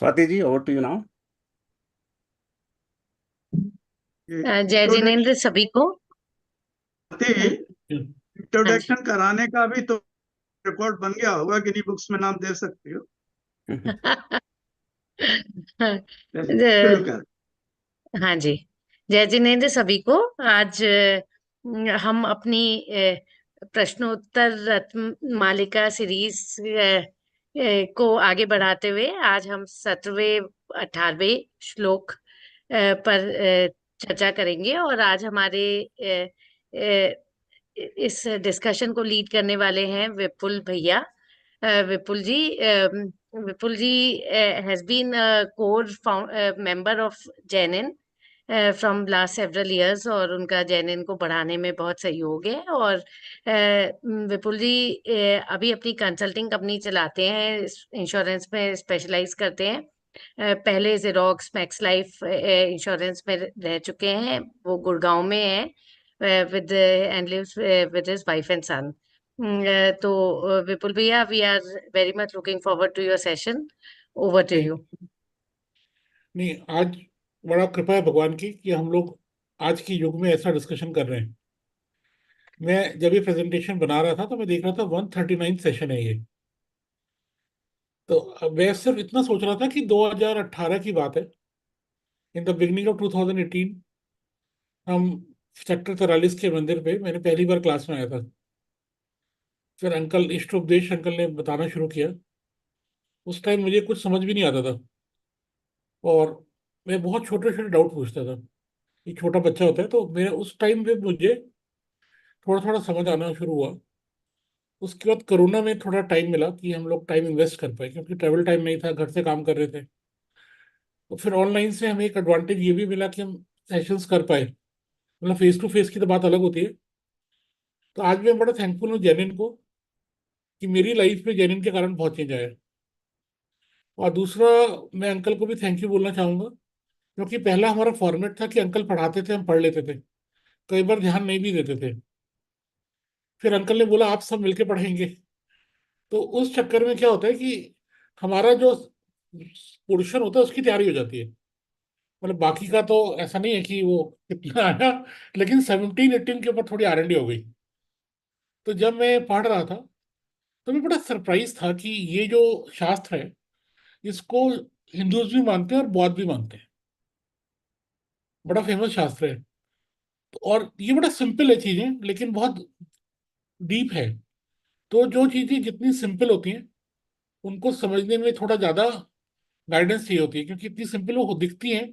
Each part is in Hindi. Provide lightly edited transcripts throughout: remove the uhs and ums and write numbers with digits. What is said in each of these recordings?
Swati ji, over to you now. जय जिनेन्द्र सभी को। हाँ जी। इंट्रोडक्शन कराने का भी तो रिकॉर्ड बन गया होगा, किन्हीं बुक्स में नाम दे सकती हो। शुरू ज- कर। हाँ जी। जय जिनेन्द्र सभी को। आज हम अपनी प्रश्नोत्तर रत्न मालिका सीरीज को आगे बढ़ाते हुए आज हम 17वें 18वें श्लोक पर चर्चा करेंगे। और आज हमारे इस डिस्कशन को लीड करने वाले हैं विपुल भैया। Vipul ji has been a core member of जेनिन फ्रॉम लास्ट सेवरल इयर्स, और उनका जेनिन को बढ़ाने में बहुत सहयोग है। और विपुल जी अभी अपनी कंसल्टिंग कंपनी चलाते हैं, इंश्योरेंस में स्पेशलाइज करते हैं। पहले जेरोक्स मैक्स लाइफ इंश्योरेंस में रह चुके हैं, वो गुड़गांव में है with and lives with his wife and son. तो विपुल भैया, we are very much looking forward to your session. Over to नहीं यू। नहीं, आज बड़ा कृपा है भगवान की कि हम लोग आज के युग में ऐसा डिस्कशन कर रहे हैं। मैं जब ये प्रेजेंटेशन बना रहा था तो मैं देख रहा था 139 सेशन है ये। तो अब मैं सिर्फ इतना सोच रहा था कि 2018 की बात है। इन द बिगनिंग ऑफ 2018 हम सेक्टर 43 के मंदिर पे मैंने पहली बार क्लास में आया था। फिर अंकल इष्ट उपदेश अंकल ने बताना शुरू किया। उस टाइम मुझे कुछ समझ भी नहीं आता था, और मैं बहुत छोटे छोटे डाउट पूछता था। एक छोटा बच्चा होता है, तो मेरे उस टाइम पे मुझे थोड़ा थोड़ा समझ आना शुरू हुआ। उसके बाद कोरोना में थोड़ा टाइम मिला कि हम लोग टाइम इन्वेस्ट कर पाए, क्योंकि ट्रैवल टाइम नहीं था, घर से काम कर रहे थे। तो फिर ऑनलाइन से हमें एक एडवांटेज ये भी मिला कि हम सेशंस कर पाए। मतलब फेस टू फेस की तो बात अलग होती है। तो आज मैं बड़ा थैंकफुल हूँ जेनिन को कि मेरी लाइफ में जेनिन के कारण बहुत चेंज आया। और दूसरा, मैं अंकल को भी थैंक यू बोलना चाहूंगा, क्योंकि पहला हमारा फॉर्मेट था कि अंकल पढ़ाते थे, हम पढ़ लेते थे, कई बार ध्यान नहीं भी देते थे। फिर अंकल ने बोला आप सब मिलके पढ़ेंगे। तो उस चक्कर में क्या होता है कि हमारा जो पोर्शन होता है उसकी तैयारी हो जाती है। मतलब बाकी का तो ऐसा नहीं है कि वो कितना आया, लेकिन 17 18 के ऊपर थोड़ी आरएनडी हो गई। तो जब मैं पढ़ रहा था तो मैं बड़ा सरप्राइज था कि ये जो शास्त्र है, इसको हिंदूज भी मानते हैं और बौद्ध भी मानते हैं। बड़ा फेमस शास्त्र है। और ये बड़ा सिंपल है चीजें, लेकिन बहुत डीप है। तो जो चीजें जितनी सिंपल होती हैं उनको समझने में थोड़ा ज्यादा गाइडेंस चाहिए होती है, क्योंकि इतनी सिंपल वो दिखती हैं,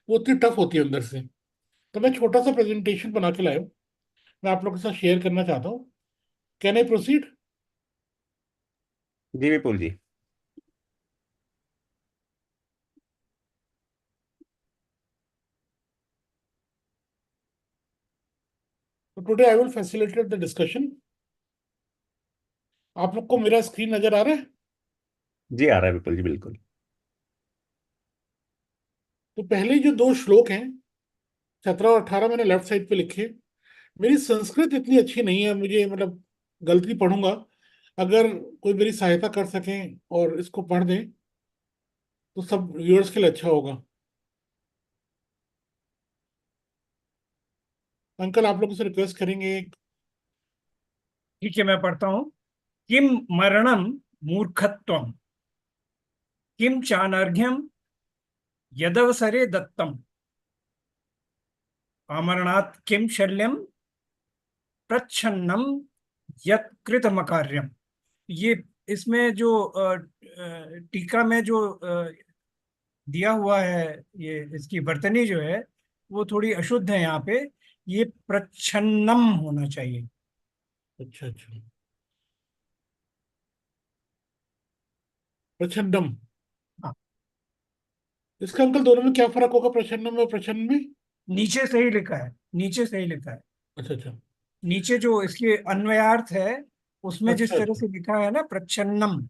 वो उतनी टफ होती है अंदर से। तो मैं छोटा सा प्रेजेंटेशन बना के लाया हूँ, मैं आप लोगों के साथ शेयर करना चाहता हूँ। Can I proceed? जी विपुल जी। तो today I will facilitate the discussion. आप लोग को मेरा स्क्रीन नजर आ रहा है? जी आ रहा है विपुल जी, बिल्कुल। तो पहले जो दो श्लोक हैं, 17 और 18, मैंने लेफ्ट साइड पे लिखे। मेरी संस्कृत इतनी अच्छी नहीं है, मुझे मतलब गलती पढ़ूंगा। अगर कोई मेरी सहायता कर सकें और इसको पढ़ दें तो सब व्यूअर्स के लिए अच्छा होगा। अंकल आप लोगों से रिक्वेस्ट करेंगे। ठीक है, मैं पढ़ता हूं। किम मरणम मूर्खत्वम, किम चानर्घ्यम यदवसरे दत्तम, आमरणात् किम शल्यम प्रच्छन्नम यत् कृतमकार्यम। ये इसमें जो टीका में जो दिया हुआ है, ये इसकी वर्तनी जो है वो थोड़ी अशुद्ध है यहाँ पे। ये प्रच्छन्नम होना चाहिए। अच्छा अच्छा, प्रचंडम। हाँ, इसका अंकल दोनों में क्या फर्क होगा, प्रचन्नम और प्रचन्न में? नीचे से ही लिखा है, नीचे से ही लिखा है। अच्छा अच्छा। नीचे जो इसके अन्वयार्थ है उसमें जिस अच्छा तरह अच्छा। से लिखा है ना प्रच्छन्नम, अच्छा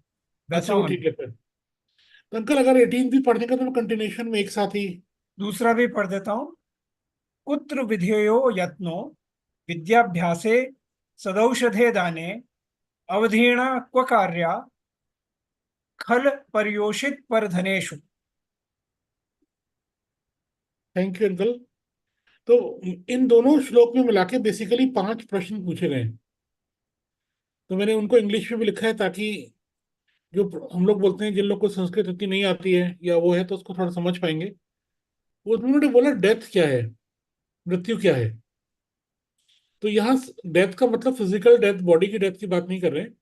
वैसा वो होना। ठीक है फिर। तो अंकल अगर 18 भी पढ़ने का तो कंटिन्यूशन में एक साथ ही। दूसरा भी पढ़ देता हूँ। कुत्र विधेयो यत्नो विद्याभ्यासे सदौषधे दाने, अवधीर्णा क्व कार्या खल पर्योषित पर धनेषु। Thank you uncle. तो इन दोनों श्लोक में मिला के बेसिकली 5 प्रश्न पूछे गए हैं। तो मैंने उनको इंग्लिश में भी लिखा है ताकि जो हम लोग बोलते हैं जिन लोग को संस्कृत इतनी नहीं आती है या वो है तो उसको थोड़ा समझ पाएंगे। वो उन्होंने बोला डेथ क्या है, मृत्यु क्या है। तो यहाँ डेथ का मतलब फिजिकल डेथ, बॉडी की डेथ की बात नहीं कर रहे हैं।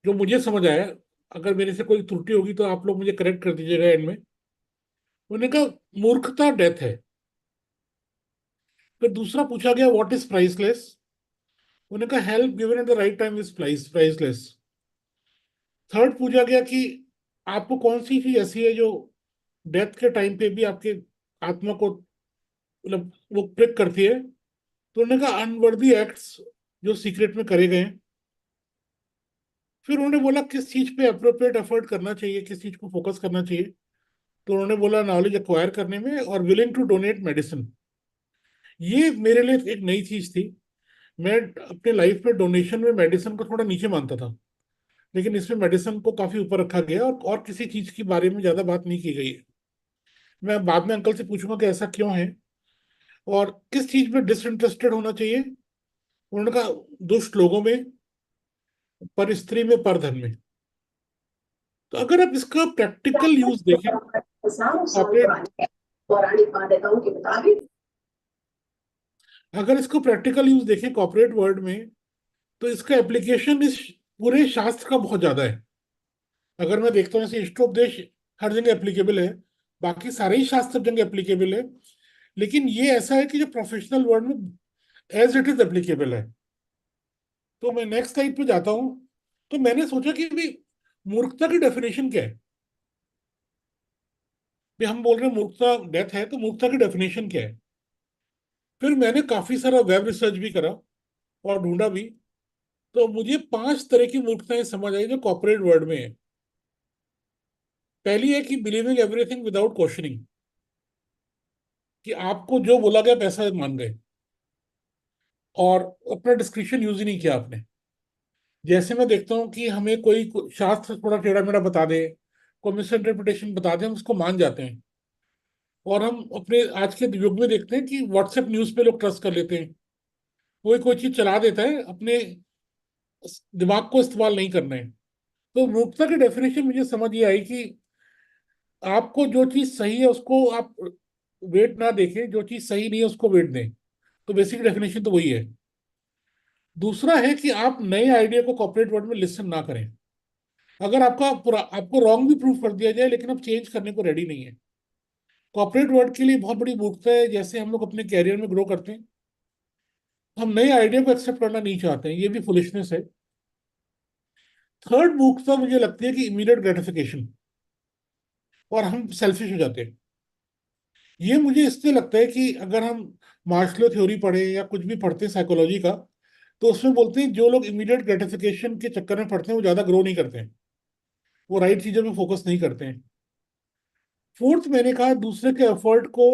जो मुझे समझ आया, अगर मेरे से कोई त्रुटि होगी तो आप लोग मुझे करेक्ट कर दीजिएगा एंड में। उन्होंने कहा मूर्खता डेथ है। फिर दूसरा पूछा गया व्हाट इज प्राइसलेस। उन्होंने कहा help given at the right time is priceless. Third पूछा गया कि आपको कौन सी चीज ऐसी है जो डेथ के टाइम पे भी आपके आत्मा को मतलब वो प्रिक करती है। तो उन्होंने कहा अनवर्दी एक्ट्स जो सीक्रेट में करे गए हैं। फिर उन्होंने बोला किस चीज पे अप्रोप्रिएट एफर्ट करना चाहिए, किस चीज को फोकस करना चाहिए। तो उन्होंने बोला नॉलेज एक्वायर करने में और विलिंग टू डोनेट मेडिसिन। ये मेरे लिए एक नई चीज थी। मैं अपने लाइफ में डोनेशन में मेडिसिन को थोड़ा नीचे मानता था, लेकिन इसमें मेडिसिन को काफी ऊपर रखा गया और किसी चीज के बारे में ज्यादा बात नहीं की गई है। मैं बाद में अंकल से पूछूंगा कि ऐसा क्यों है और किस चीज में डिसइंटरेस्टेड होना चाहिए। उन्होंने कहा दुष्ट लोगों में, पर स्त्री में, पर धन में। तो अगर आप इसका प्रैक्टिकल यूज देखें कॉर्पोरेट, पौराणिक मान्यताओं के मुताबिक अगर इसको प्रैक्टिकल यूज देखें कॉर्पोरेट वर्ल्ड में, तो इसका एप्लीकेशन इस पूरे शास्त्र का बहुत ज्यादा है। अगर मैं देखता हूँ जैसे इष्टोपदेश हर जगह एप्लीकेबल है, बाकी सारे ही शास्त्र जगह एप्लीकेबल है, लेकिन ये ऐसा है कि जो प्रोफेशनल वर्ल्ड में एज इट इज एप्लीकेबल है। तो मैं नेक्स्ट स्लाइड पे जाता हूँ। तो मैंने सोचा कि भी मूर्खता की डेफिनेशन क्या है। भी हम बोल रहे हैं मूर्खता डेथ है, तो मूर्खता की डेफिनेशन क्या है। फिर मैंने काफी सारा वेब रिसर्च भी करा और ढूंढा भी। तो मुझे 5 तरह की मूर्खताएं समझ आई जो कॉर्पोरेट वर्ल्ड में है। पहली है कि बिलीविंग एवरीथिंग विदाउट क्वेश्चनिंग, कि आपको जो बोला गया पैसा मान गए और अपना डिस्क्रिप्शन यूज ही नहीं किया आपने। जैसे मैं देखता हूँ कि हमें कोई शास्त्र थोड़ा टेढ़ा मेढ़ा बता दे, कोई मिस इंटरप्रिटेशन बता दे, हम उसको मान जाते हैं। और हम अपने आज के युग में देखते हैं कि व्हाट्सएप न्यूज पे लोग ट्रस्ट कर लेते हैं। कोई कोई चीज चला देता है, अपने दिमाग को इस्तेमाल नहीं करना है। तो मूर्खता की डेफिनेशन मुझे समझ ये आई कि आपको जो चीज सही है उसको आप वेट ना देखें, जो चीज सही नहीं है उसको वेट दें। तो बेसिक डेफिनेशन तो वही है। दूसरा है कि आप नए आइडिया को कॉर्पोरेट वर्ल्ड में लिसन ना करें। अगर आपको रॉन्ग भी प्रूफ कर दिया जाए लेकिन आप चेंज करने को रेडी नहीं है। कॉर्पोरेट वर्ल्ड के लिए बहुत बड़ी मूर्खता है, जैसे हम लोग अपने कैरियर में ग्रो करते हैं, हम नए आइडिया को एक्सेप्ट करना नहीं चाहते हैं, ये भी फुलिशनेस है। थर्ड मूर्खता मुझे लगती है कि इमीडिएट ग्रेटिफिकेशन, और हम सेल्फिश हो जाते हैं। ये मुझे इसलिए लगता है कि अगर हम मार्शलो थ्योरी पढ़े या कुछ भी पढ़ते हैं साइकोलॉजी का, तो उसमें बोलते हैं जो लोग इमीडिएट ग्रेटिफिकेशन के चक्कर में पड़ते हैं वो ज्यादा ग्रो नहीं करते हैं, वो राइट चीजों में फोकस नहीं करते हैं। फोर्थ मैंने कहा दूसरे के एफर्ट को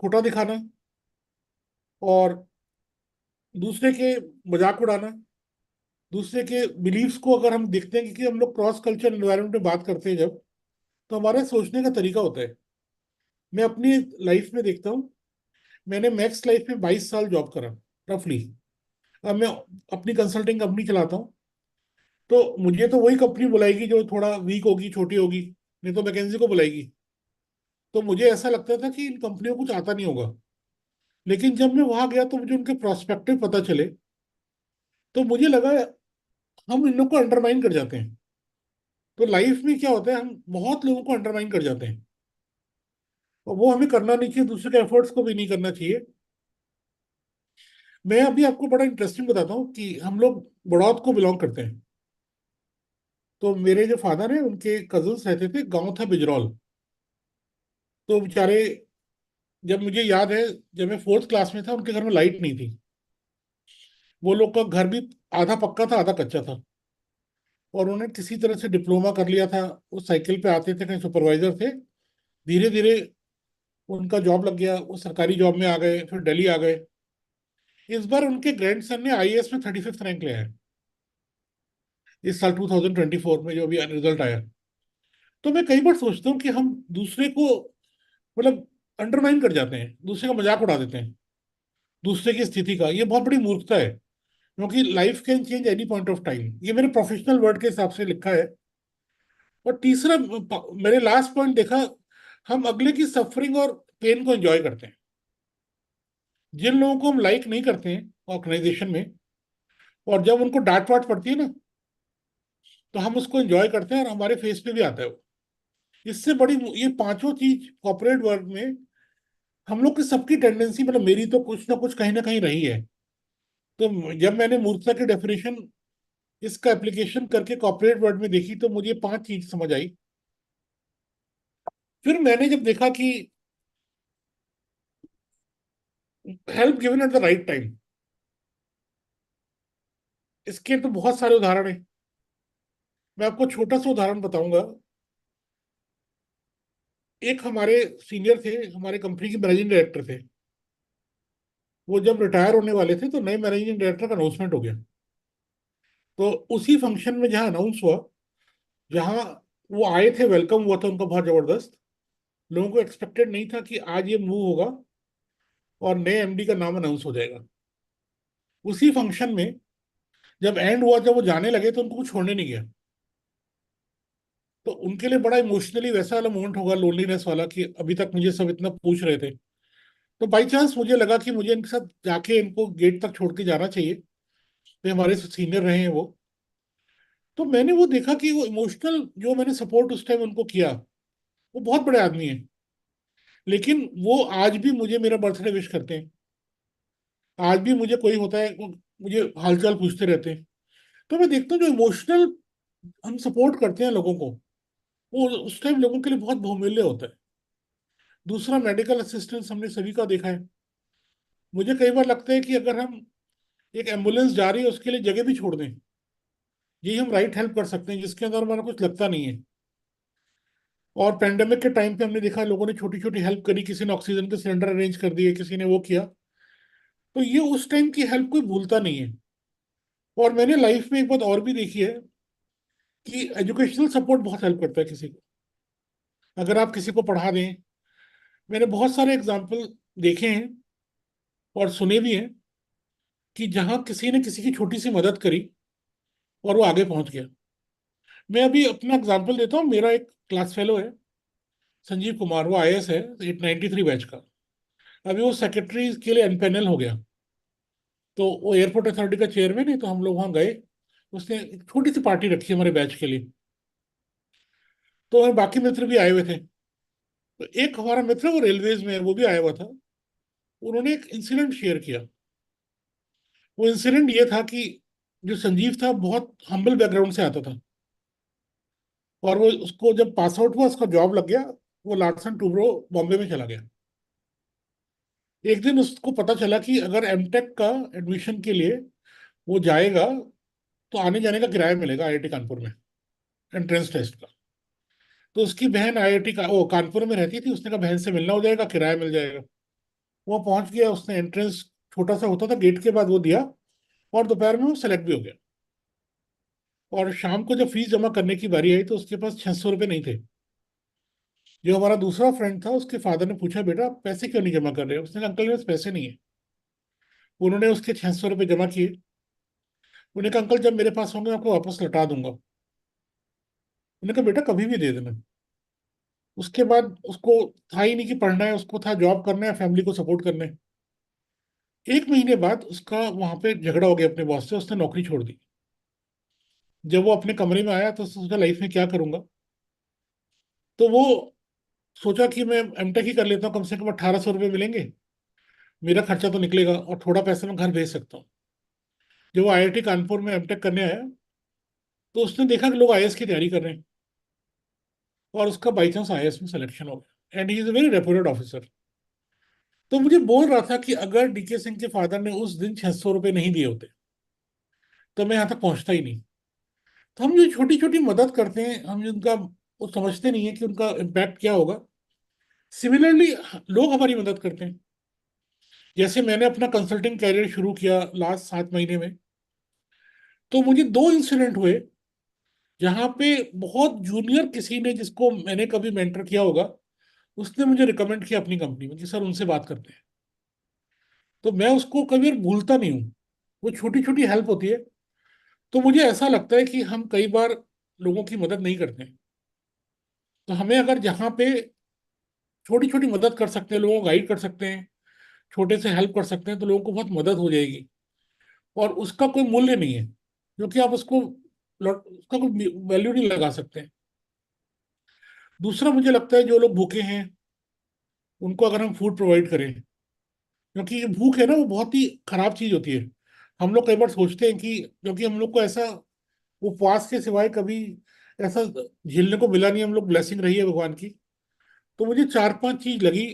खोटा दिखाना और दूसरे के मजाक उड़ाना। दूसरे के बिलीफ्स को अगर हम देखते हैं, क्योंकि हम लोग क्रॉस कल्चर एनवायरनमेंट में बात करते हैं जब, तो हमारे सोचने का तरीका होता है। मैं अपनी लाइफ में देखता हूँ, मैंने मैक्स लाइफ में 22 साल जॉब करा रफली। अब मैं अपनी कंसल्टिंग कंपनी चलाता हूँ, तो मुझे तो वही कंपनी बुलाएगी जो थोड़ा वीक होगी, छोटी होगी, नहीं तो मैकेंजी को बुलाएगी। तो मुझे ऐसा लगता था कि इन कंपनियों को कुछ आता नहीं होगा। लेकिन जब मैं वहां गया तो मुझे उनके प्रोस्पेक्टिव पता चले, तो मुझे लगा हम इन लोग को अंडरमाइन कर जाते हैं। तो लाइफ में क्या होता है, हम बहुत लोगों को अंडरमाइन कर जाते हैं, और वो हमें करना नहीं चाहिए, दूसरे के एफर्ट्स को भी नहीं करना चाहिए। मैं अभी आपको बड़ा इंटरेस्टिंग बताता हूँ कि हम लोग बड़ौद को बिलोंग करते हैं। तो मेरे जो फादर हैं उनके कजन्स रहते थे, गांव था बिजरौल। तो बेचारे, जब मुझे याद है, जब मैं 4th क्लास में था उनके घर में लाइट नहीं थी। वो लोग का घर भी आधा पक्का था आधा कच्चा था, और उन्होंने किसी तरह से डिप्लोमा कर लिया था। वो साइकिल पे आते थे, कहीं सुपरवाइजर थे। धीरे धीरे उनका जॉब लग गया, वो सरकारी जॉब में आ गए, फिर दिल्ली आ गए। इस बार उनके ग्रैंडसन ने आईएएस में 35th रैंक लिया है इस साल 2024 में, जो अभी रिजल्ट आया। तो मैं कई बार सोचता हूँ कि हम दूसरे को मतलब अंडरमाइन कर जाते हैं, दूसरे का मजाक उड़ा देते हैं, दूसरे की स्थिति का। ये बहुत बड़ी मूर्खता है, क्योंकि life can change any point of time. ये मेरे प्रोफेशनल वर्ड के हिसाब से लिखा है। और तीसरा, मेरे लास्ट पॉइंट देखा, हम अगले की सफरिंग और पेन को एंजॉय करते हैं। जिन लोगों को हम लाइक नहीं करते हैं ऑर्गेनाइजेशन में, और जब उनको डांट वाट पड़ती है ना, तो हम उसको एंजॉय करते हैं और हमारे फेस पे भी आता है वो। इससे बड़ी ये पांचों चीज कॉर्पोरेट वर्ल्ड में हम लोग की सबकी टेंडेंसी, मतलब मेरी तो कुछ ना कुछ कहीं ना कहीं रही है। तो जब मैंने मूर्खता की डेफिनेशन, इसका एप्लीकेशन करके कॉर्पोरेट वर्ल्ड में देखी, तो मुझे पांच चीज समझ आई। फिर मैंने जब देखा कि help given at the right time, इसके तो बहुत सारे उदाहरण हैं। मैं आपको छोटा सा उदाहरण बताऊंगा। एक हमारे सीनियर थे, हमारे कंपनी के मैनेजिंग डायरेक्टर थे। वो जब रिटायर होने वाले थे, तो नए मैनेजिंग डायरेक्टर का अनाउंसमेंट हो गया। तो उसी फंक्शन में जहाँ अनाउंस हुआ, जहाँ वो आए थे, वेलकम हुआ था उनका बहुत जबरदस्त। लोगों को एक्सपेक्टेड नहीं था कि आज ये मूव होगा और नए एमडी का नाम अनाउंस हो जाएगा। उसी फंक्शन में जब एंड हुआ, जब वो जाने लगे, तो उनको कुछ छोड़ने नहीं गया। तो उनके लिए बड़ा इमोशनली वैसा वाला मोमेंट होगा, लोनलीनेस वाला, कि अभी तक मुझे सब इतना पूछ रहे थे। तो बाई चांस मुझे लगा कि मुझे इनके साथ जाके इनको गेट तक छोड़ के जाना चाहिए। वे हमारे सीनियर रहे हैं वो। तो मैंने वो देखा कि वो इमोशनल जो मैंने सपोर्ट उस टाइम उनको किया, वो बहुत बड़े आदमी हैं, लेकिन वो आज भी मुझे मेरा बर्थडे विश करते हैं। आज भी मुझे कोई होता है, वो मुझे हालचाल पूछते रहते हैं। तो मैं देखता हूँ जो इमोशनल हम सपोर्ट करते हैं लोगों को, वो उस टाइम लोगों के लिए बहुत बहुमूल्य होता है। दूसरा, मेडिकल असिस्टेंस हमने सभी का देखा है। मुझे कई बार लगता है कि अगर हम, एक एम्बुलेंस जा रही है, उसके लिए जगह भी छोड़ दें, यही हम राइट हेल्प कर सकते हैं, जिसके अंदर हमारा कुछ लगता नहीं है। और पेंडेमिक के टाइम पे हमने देखा, लोगों ने छोटी छोटी हेल्प करी, किसी ने ऑक्सीजन के सिलेंडर अरेंज कर दिए, किसी ने वो किया। तो ये उस टाइम की हेल्प कोई भूलता नहीं है। और मैंने लाइफ में एक बात और भी देखी है, कि एजुकेशनल सपोर्ट बहुत हेल्प करता है किसी को, अगर आप किसी को पढ़ा दें। मैंने बहुत सारे एग्जाम्पल देखे हैं और सुने भी हैं, कि जहाँ किसी ने किसी की छोटी सी मदद करी और वो आगे पहुंच गया। मैं अभी अपना एग्जाम्पल देता हूँ। मेरा एक क्लास फेलो है, संजीव कुमार, वो आईएएस है, 893 बैच का। अभी वो सेक्रेटरी के लिए एनपैनल हो गया। तो वो एयरपोर्ट अथॉरिटी का चेयरमैन है, तो हम लोग वहाँ गए। उसने एक छोटी सी पार्टी रखी हमारे बैच के लिए। तो हमारे बाकी मित्र भी आए हुए थे। तो एक हमारा मित्र, वो रेलवेज में है, वो भी आया हुआ था। उन्होंने एक इंसिडेंट शेयर किया। वो इंसिडेंट ये था कि जो संजीव था, बहुत हम्बल बैकग्राउंड से आता था। और वो, उसको जब पास आउट हुआ, उसका जॉब लग गया, वो लार्सन टूब्रो बॉम्बे में चला गया। एक दिन उसको पता चला कि अगर एमटेक का एडमिशन के लिए वो जाएगा, तो आने जाने का किराया मिलेगा आईआईटी कानपुर में, एंट्रेंस टेस्ट का। तो उसकी बहन आईआईटी का, वो कानपुर में रहती थी, उसने कहा बहन से मिलना हो जाएगा, किराया मिल जाएगा। वो पहुंच गया, उसने एंट्रेंस, छोटा सा होता था गेट के बाद, वो दिया। और दोपहर में वो सेलेक्ट भी हो गया। और शाम को जब फीस जमा करने की बारी आई, तो उसके पास 600 रुपये नहीं थे। जो हमारा दूसरा फ्रेंड था, उसके फादर ने पूछा, बेटा आप पैसे क्यों नहीं जमा कर रहे हो? उसने कहा अंकल मेरे पास पैसे नहीं है। उन्होंने उसके 600 रुपये जमा किए। उन्होंने कहा अंकल जब मेरे पास होंगे मैं आपको वापस लौटा दूंगा। उन्होंने कहा बेटा कभी भी दे देना। उसके बाद उसको था ही नहीं कि पढ़ना है, उसको था जॉब करना है, फैमिली को सपोर्ट करना है। एक महीने बाद उसका वहां पे झगड़ा हो गया अपने बॉस से, उसने नौकरी छोड़ दी। जब वो अपने कमरे में आया, तो उसने सोचा लाइफ में क्या करूंगा। तो वो सोचा कि मैं एमटेक ही कर लेता हूँ, कम से कम 1800 रुपये मिलेंगे, मेरा खर्चा तो निकलेगा और थोड़ा पैसा मैं घर भेज सकता हूँ। जब वो आईआईटी कानपुर में एमटेक करने आया, तो उसने देखा कि लोग आईएएस की तैयारी कर रहे हैं, और उसका बाई चांस आईएएस में सिलेक्शन हो गया, and he is a very reputed officer. तो मुझे बोल रहा था कि अगर डीके सिंह के फादर ने उस दिन 600 रुपये नहीं दिए होते, तो मैं यहाँ तक पहुंचता ही नहीं। तो हम जो छोटी छोटी मदद करते हैं, हम जिनका, वो समझते नहीं है कि उनका इम्पैक्ट क्या होगा। सिमिलरली लोग हमारी मदद करते हैं। जैसे मैंने अपना कंसल्टिंग कैरियर शुरू किया लास्ट 7 महीने में, तो मुझे 2 इंसिडेंट हुए, जहाँ पे बहुत जूनियर किसी ने, जिसको मैंने कभी मेंटर किया होगा, उसने मुझे रिकमेंड किया अपनी कंपनी में कि सर उनसे बात करते हैं। तो मैं उसको कभी भूलता नहीं हूँ। वो छोटी छोटी हेल्प होती है। तो मुझे ऐसा लगता है कि हम कई बार लोगों की मदद नहीं करते हैं। तो हमें अगर जहाँ पे छोटी छोटी मदद कर सकते हैं, लोगों को गाइड कर सकते हैं, छोटे से हेल्प कर सकते हैं, तो लोगों को बहुत मदद हो जाएगी। और उसका कोई मूल्य नहीं है, क्योंकि आप उसका कोई वैल्यू नहीं लगा सकते। दूसरा, मुझे लगता है जो लोग भूखे हैं उनको अगर हम फूड प्रोवाइड करें, क्योंकि ये भूख है ना, वो बहुत ही खराब चीज होती है। हम लोग कई बार सोचते हैं कि क्योंकि हम लोग को ऐसा उपवास के सिवाय कभी ऐसा झेलने को मिला नहीं, हम लोग ब्लेसिंग रही है भगवान की। तो मुझे 4-5 चीज लगी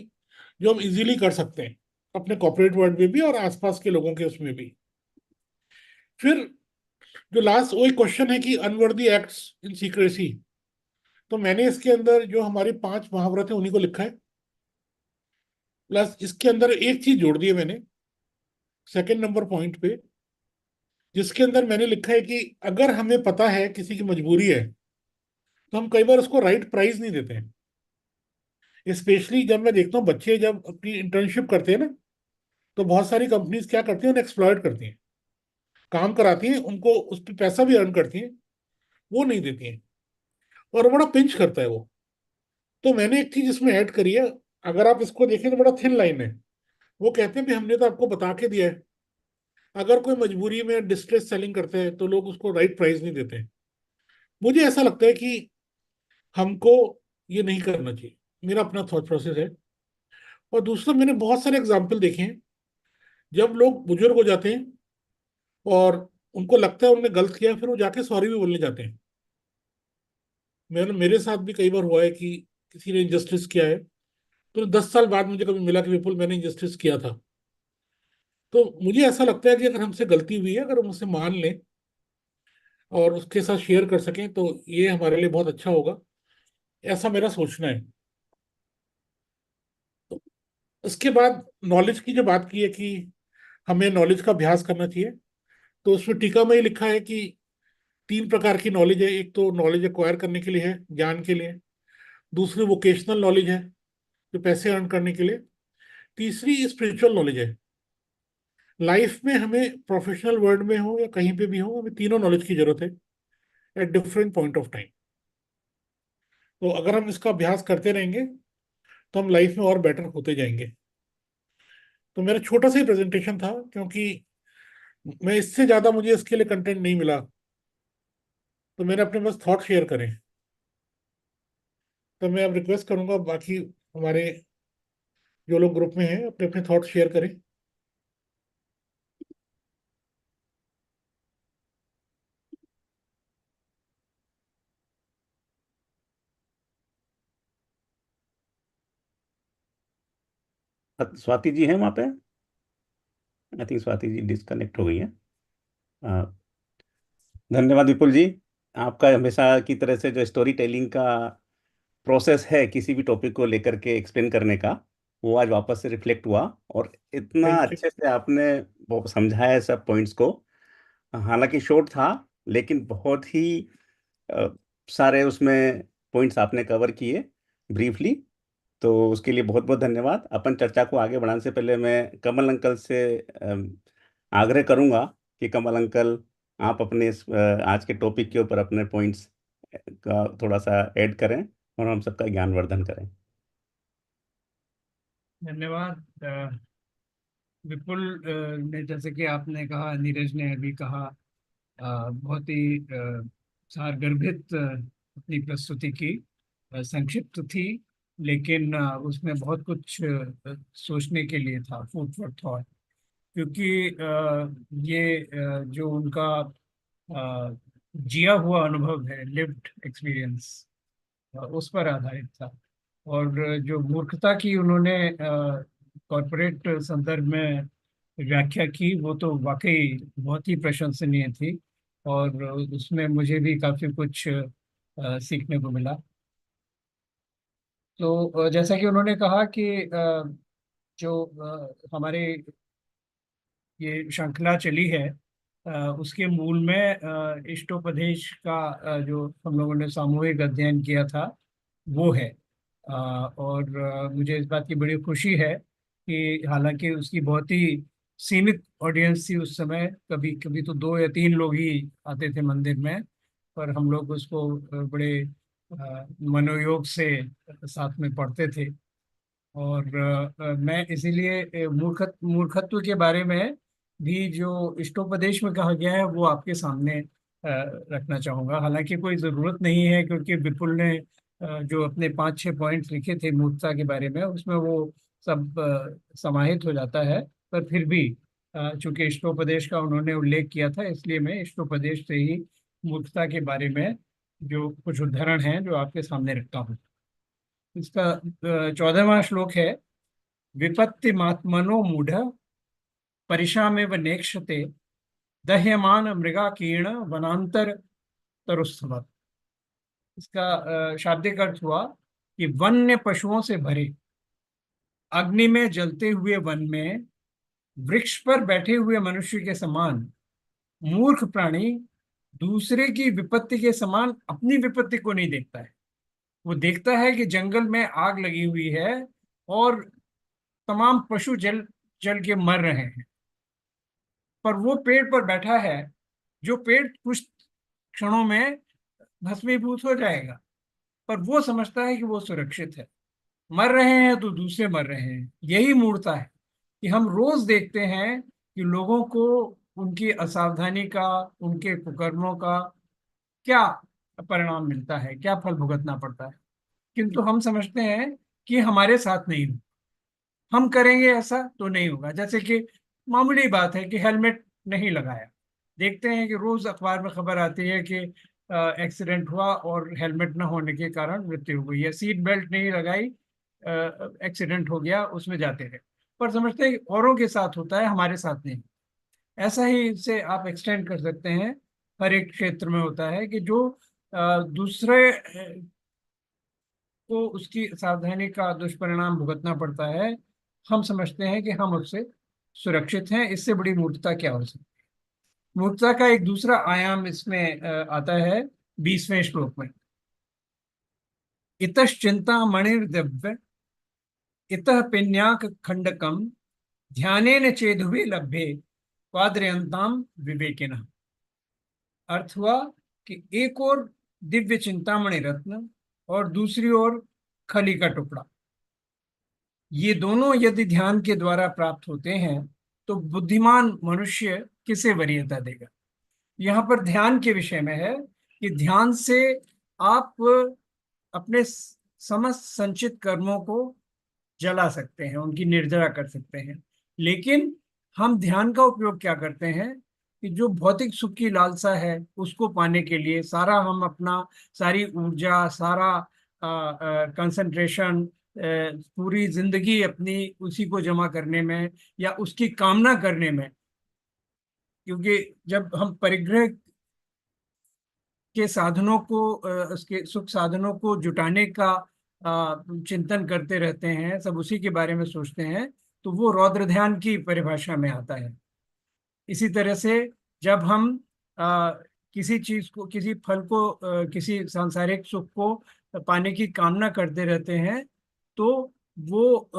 जो हम इजीली कर सकते हैं अपने कॉर्पोरेट वर्ल्ड में भी और आसपास के लोगों के उसमें भी। फिर जो लास्ट वही क्वेश्चन है कि अनवर्दी एक्ट्स इन सीक्रेसी, तो मैंने इसके अंदर जो हमारे 5 महाव्रत है उन्हीं को लिखा है। प्लस इसके अंदर एक चीज जोड़ दी है मैंने सेकंड नंबर पॉइंट पे, जिसके अंदर मैंने लिखा है कि अगर हमें पता है किसी की मजबूरी है तो हम कई बार उसको राइट प्राइस नहीं देते हैं। स्पेशली जब मैं देखता हूँ बच्चे जब अपनी इंटर्नशिप करते हैं ना, तो बहुत सारी कंपनीज क्या करती हैं, उन्हें एक्सप्लॉयट करती हैं, काम कराती हैं, उनको उस पर पैसा भी अर्न करती हैं, वो नहीं देती हैं। और बड़ा पिंच करता है वो। तो मैंने एक चीज इसमें ऐड करी है, अगर आप इसको देखें तो बड़ा थिन लाइन है। वो कहते हैं भी हमने तो आपको बता के दिया है, अगर कोई मजबूरी में डिस्ट्रेस सेलिंग करते हैं तो लोग उसको राइट प्राइस नहीं देते हैं। मुझे ऐसा लगता है कि हमको ये नहीं करना चाहिए। मेरा अपना थॉट प्रोसेस है। और दूसरा, मैंने बहुत सारे एग्जाम्पल देखे हैं जब लोग बुजुर्ग हो जाते हैं और उनको लगता है उन्होंने गलत किया, फिर वो जाके सॉरी भी बोलने जाते हैं। मेरे साथ भी कई बार हुआ है कि किसी ने इंजस्टिस किया है, तो 10 साल बाद मुझे कभी मिला कि विपुल मैंने इंजस्टिस किया था। तो मुझे ऐसा लगता है कि अगर हमसे गलती हुई है, अगर हम उसे मान लें और उसके साथ शेयर कर सकें तो ये हमारे लिए बहुत अच्छा होगा। ऐसा मेरा सोचना है। तो उसके बाद नॉलेज की जो बात की है कि हमें नॉलेज का अभ्यास करना चाहिए, तो उसमें टीका में ही लिखा है कि 3 प्रकार की नॉलेज है। एक तो नॉलेज एक्वायर करने के लिए है, ज्ञान के लिए। दूसरी वोकेशनल नॉलेज है, जो पैसे अर्न करने के लिए। तीसरी स्पिरिचुअल नॉलेज है। लाइफ में हमें प्रोफेशनल वर्ल्ड में हो या कहीं पे भी हो, हमें तीनों नॉलेज की जरूरत है at different point of time. तो अगर हम इसका अभ्यास करते रहेंगे तो हम लाइफ में और बेटर होते जाएंगे। तो मेरा छोटा सा ही प्रेजेंटेशन था, क्योंकि मैं इससे ज्यादा मुझे इसके लिए कंटेंट नहीं मिला, तो मैंने अपने बस थॉट शेयर करें। तो मैं अब रिक्वेस्ट करूंगा बाकी हमारे जो लोग ग्रुप में हैं अपने अपने थॉट शेयर करें। स्वाति जी हैं वहाँ पे? I think Swati ji disconnect हो गई है। अ, धन्यवाद विपुल जी। आपका हमेशा की तरह से जो स्टोरी टेलिंग का प्रोसेस है किसी भी टॉपिक को लेकर के एक्सप्लेन करने का, वो आज वापस से रिफ्लेक्ट हुआ। और इतना थैंक यू। अच्छे से आपने वो समझाया सब पॉइंट्स को। हालांकि शॉर्ट था, लेकिन बहुत ही अ, सारे उसमें पॉइंट्स आपने कवर किए ब्रीफली। तो उसके लिए बहुत बहुत धन्यवाद। अपन चर्चा को आगे बढ़ाने से पहले मैं कमल अंकल से आग्रह करूंगा कि कमल अंकल, आप अपने इस आज के टॉपिक के ऊपर अपने पॉइंट्स का थोड़ा सा ऐड करें और हम सबका ज्ञानवर्धन करें। धन्यवाद विपुल ने, जैसे कि आपने कहा, नीरज ने अभी कहा, बहुत ही सारगर्भित अपनी प्रस्तुति की। संक्षिप्त थी, लेकिन उसमें बहुत कुछ सोचने के लिए था, फूड फॉर थॉट। क्योंकि ये जो उनका जिया हुआ अनुभव है, लिव्ड एक्सपीरियंस, उस पर आधारित था। और जो मूर्खता की उन्होंने कॉरपोरेट संदर्भ में व्याख्या की, वो तो वाकई बहुत ही प्रशंसनीय थी। और उसमें मुझे भी काफी कुछ सीखने को मिला। तो जैसा कि उन्होंने कहा कि जो हमारे ये श्रृंखला चली है, उसके मूल में इष्टोपदेश का जो हम लोगों ने सामूहिक अध्ययन किया था, वो है। और मुझे इस बात की बड़ी खुशी है कि हालांकि उसकी बहुत ही सीमित ऑडियंस थी उस समय, कभी कभी तो 2 या 3 लोग ही आते थे मंदिर में, पर हम लोग उसको बड़े मनोयोग से साथ में पढ़ते थे। और मैं इसीलिए मूर्खत्व के बारे में भी जो इष्टोपदेश में कहा गया है वो आपके सामने रखना चाहूंगा। हालांकि कोई ज़रूरत नहीं है, क्योंकि विपुल ने जो अपने 5-6 पॉइंट्स लिखे थे मूर्खता के बारे में, उसमें वो सब समाहित हो जाता है। पर फिर भी चूंकि इष्टोपदेश का उन्होंने उल्लेख किया था, इसलिए मैं इष्टोपदेश से ही मूर्खता के बारे में जो कुछ उदाहरण हैं जो आपके सामने रखता हूँ। इसका 14वां श्लोक है, विपत्तिमात्मनो मूढ़ परिशामेव नेक्षते दह्यमान मृगाकीर्ण वनांतर तरुस्सवत्। इसका शाब्दिक अर्थ हुआ कि वन्य पशुओं से भरे अग्नि में जलते हुए वन में वृक्ष पर बैठे हुए मनुष्य के समान मूर्ख प्राणी दूसरे की विपत्ति के समान अपनी विपत्ति को नहीं देखता है। वो देखता है कि जंगल में आग लगी हुई है और तमाम पशु जल जल के मर रहे हैं, पर वो पेड़ पर बैठा है जो पेड़ कुछ क्षणों में भस्मीभूत हो जाएगा, पर वो समझता है कि वो सुरक्षित है। मर रहे हैं तो दूसरे मर रहे हैं। यही मूर्खता है कि हम रोज देखते हैं कि लोगों को उनकी असावधानी का, उनके कुकर्मों का क्या परिणाम मिलता है, क्या फल भुगतना पड़ता है, किंतु हम समझते हैं कि हमारे साथ नहीं हो, हम करेंगे ऐसा तो नहीं होगा। जैसे कि मामूली बात है कि हेलमेट नहीं लगाया, देखते हैं कि रोज अखबार में खबर आती है कि एक्सीडेंट हुआ और हेलमेट न होने के कारण मृत्यु हो गई, या सीट बेल्ट नहीं लगाई, एक्सीडेंट हो गया, उसमें जाते रहे, पर समझते हैं कि औरों के साथ होता है, हमारे साथ नहीं। ऐसा ही इसे आप एक्सटेंड कर सकते हैं, हर एक क्षेत्र में होता है कि जो दूसरे को उसकी सावधानी का दुष्परिणाम भुगतना पड़ता है, हम समझते हैं कि हम उससे सुरक्षित हैं। इससे बड़ी मूर्खता क्या हो सकती है। मूर्खता का एक दूसरा आयाम इसमें आता है 20वें श्लोक में, इतश्चिंता मणिर्दिव्य इतः पिन्याक खंडकम ध्यानेन चेदुवे लभ्ये क्वाद्रयन्ताम विवेकिनः। अर्थ हुआ कि एक और दिव्य चिंतामणि रत्न और दूसरी ओर खली का टुकड़ा, ये दोनों यदि ध्यान के द्वारा प्राप्त होते हैं तो बुद्धिमान मनुष्य किसे वरीयता देगा। यहाँ पर ध्यान के विषय में है कि ध्यान से आप अपने समस्त संचित कर्मों को जला सकते हैं, उनकी निर्जरा कर सकते हैं। लेकिन हम ध्यान का उपयोग क्या करते हैं कि जो भौतिक सुख की लालसा है उसको पाने के लिए सारा हम अपना, सारी ऊर्जा, सारा कंसंट्रेशन, पूरी जिंदगी अपनी उसी को जमा करने में या उसकी कामना करने में, क्योंकि जब हम परिग्रह के साधनों को, उसके सुख साधनों को जुटाने का चिंतन करते रहते हैं, सब उसी के बारे में सोचते हैं, तो वो रौद्र ध्यान की परिभाषा में आता है। इसी तरह से जब हम किसी चीज को, किसी फल को, किसी सांसारिक सुख को पाने की कामना करते रहते हैं, तो वो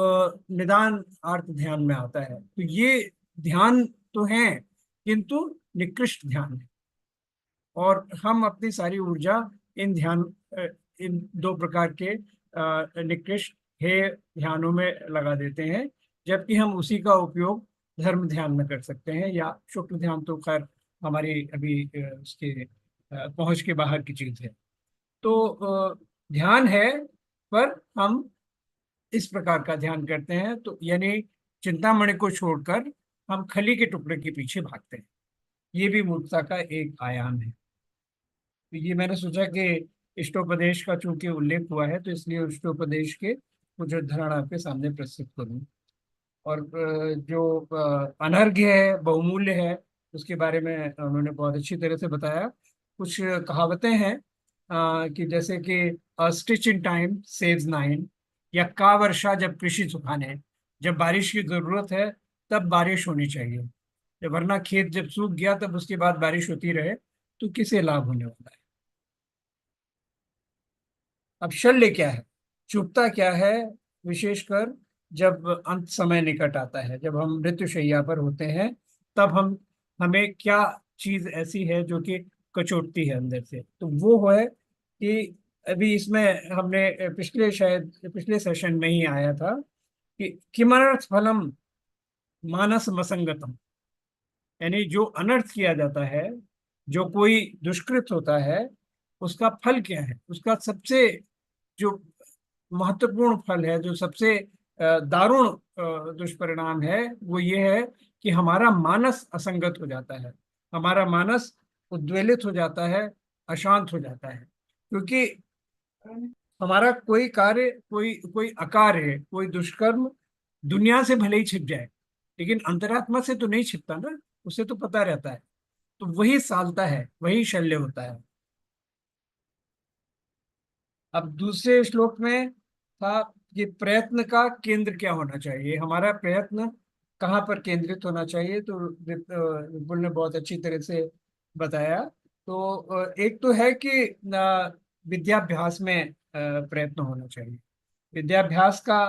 निदान आर्त ध्यान में आता है। तो ये ध्यान तो है, किंतु निकृष्ट ध्यान है, और हम अपनी सारी ऊर्जा इन 2 प्रकार के निकृष्ट हे ध्यानों में लगा देते हैं, जबकि हम उसी का उपयोग धर्म ध्यान में कर सकते हैं, या शुक्ल ध्यान तो खैर हमारी अभी उसके पहुंच के बाहर की चीज है। तो ध्यान है, पर हम इस प्रकार का ध्यान करते हैं, तो यानी चिंतामणि को छोड़कर हम खली के टुकड़े के पीछे भागते हैं। ये भी मूर्खता का एक आयाम है। तो ये मैंने सोचा कि इष्टोपदेश का चूंकि उल्लेख हुआ है, तो इसलिए इष्टोपदेश के कुछ उदाहरण आपके सामने प्रस्तुत करूं। और जो अनर्घ्य है, बहुमूल्य है, उसके बारे में उन्होंने बहुत अच्छी तरह से बताया। कुछ कहावतें हैं कि जैसे कि स्टिच इन टाइम सेव्स 9, या का वर्षा जब कृषि सुखाने, जब बारिश की जरूरत है तब बारिश होनी चाहिए, जब वरना खेत जब सूख गया तब उसके बाद बारिश होती रहे तो किसे लाभ होने वाला है। अब शल्य क्या है? चुभता क्या है, विशेषकर जब अंत समय निकट आता है, जब हम मृत्युशैया पर होते हैं, तब हमें क्या चीज ऐसी है जो कि कचोटती है अंदर से। तो वो है कि अभी इसमें हमने पिछले सेशन में ही आया था कि किमनर्थ फलम मानस मसंगतम, यानी जो अनर्थ किया जाता है, जो कोई दुष्कृत होता है, उसका फल क्या है। उसका सबसे जो महत्वपूर्ण फल है, जो सबसे दारुण दुष्परिणाम है, वो ये है कि हमारा मानस असंगत हो जाता है, हमारा मानस उद्वेलित हो जाता है, अशांत हो जाता है। क्योंकि हमारा कोई कार्य, कोई कोई अकार्य, कोई दुष्कर्म दुनिया से भले ही छिप जाए, लेकिन अंतरात्मा से तो नहीं छिपता ना, उसे तो पता रहता है। तो वही सालता है, वही शल्य होता है। अब दूसरे श्लोक में था कि प्रयत्न का केंद्र क्या होना चाहिए, हमारा प्रयत्न कहाँ पर केंद्रित होना चाहिए। तो विपुल ने बहुत अच्छी तरह से बताया। तो एक तो है कि विद्याभ्यास में प्रयत्न होना चाहिए। विद्याभ्यास का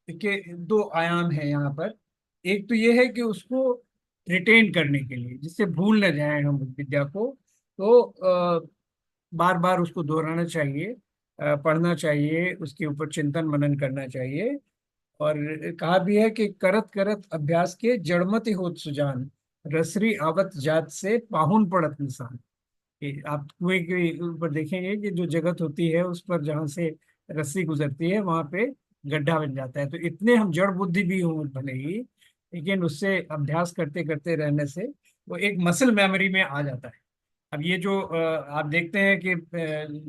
के दो आयाम है यहाँ पर। एक तो ये है कि उसको रिटेन करने के लिए, जिससे भूल न जाए हम उस विद्या को, तो बार बार उसको दोहराना चाहिए, पढ़ना चाहिए, उसके ऊपर चिंतन मनन करना चाहिए। और कहा भी है कि करत करत अभ्यास के जड़मति होत सुजान, रसरी आवत जात से पाहुन पड़त निशान। कि आप कुएं के ऊपर देखेंगे कि जो जगत होती है उस पर जहाँ से रस्सी गुजरती है वहां पे गड्ढा बन जाता है। तो इतने हम जड़ बुद्धि भी हों भले ही, लेकिन उससे अभ्यास करते करते रहने से वो एक मसल मेमोरी में आ जाता है। अब ये जो आप देखते हैं कि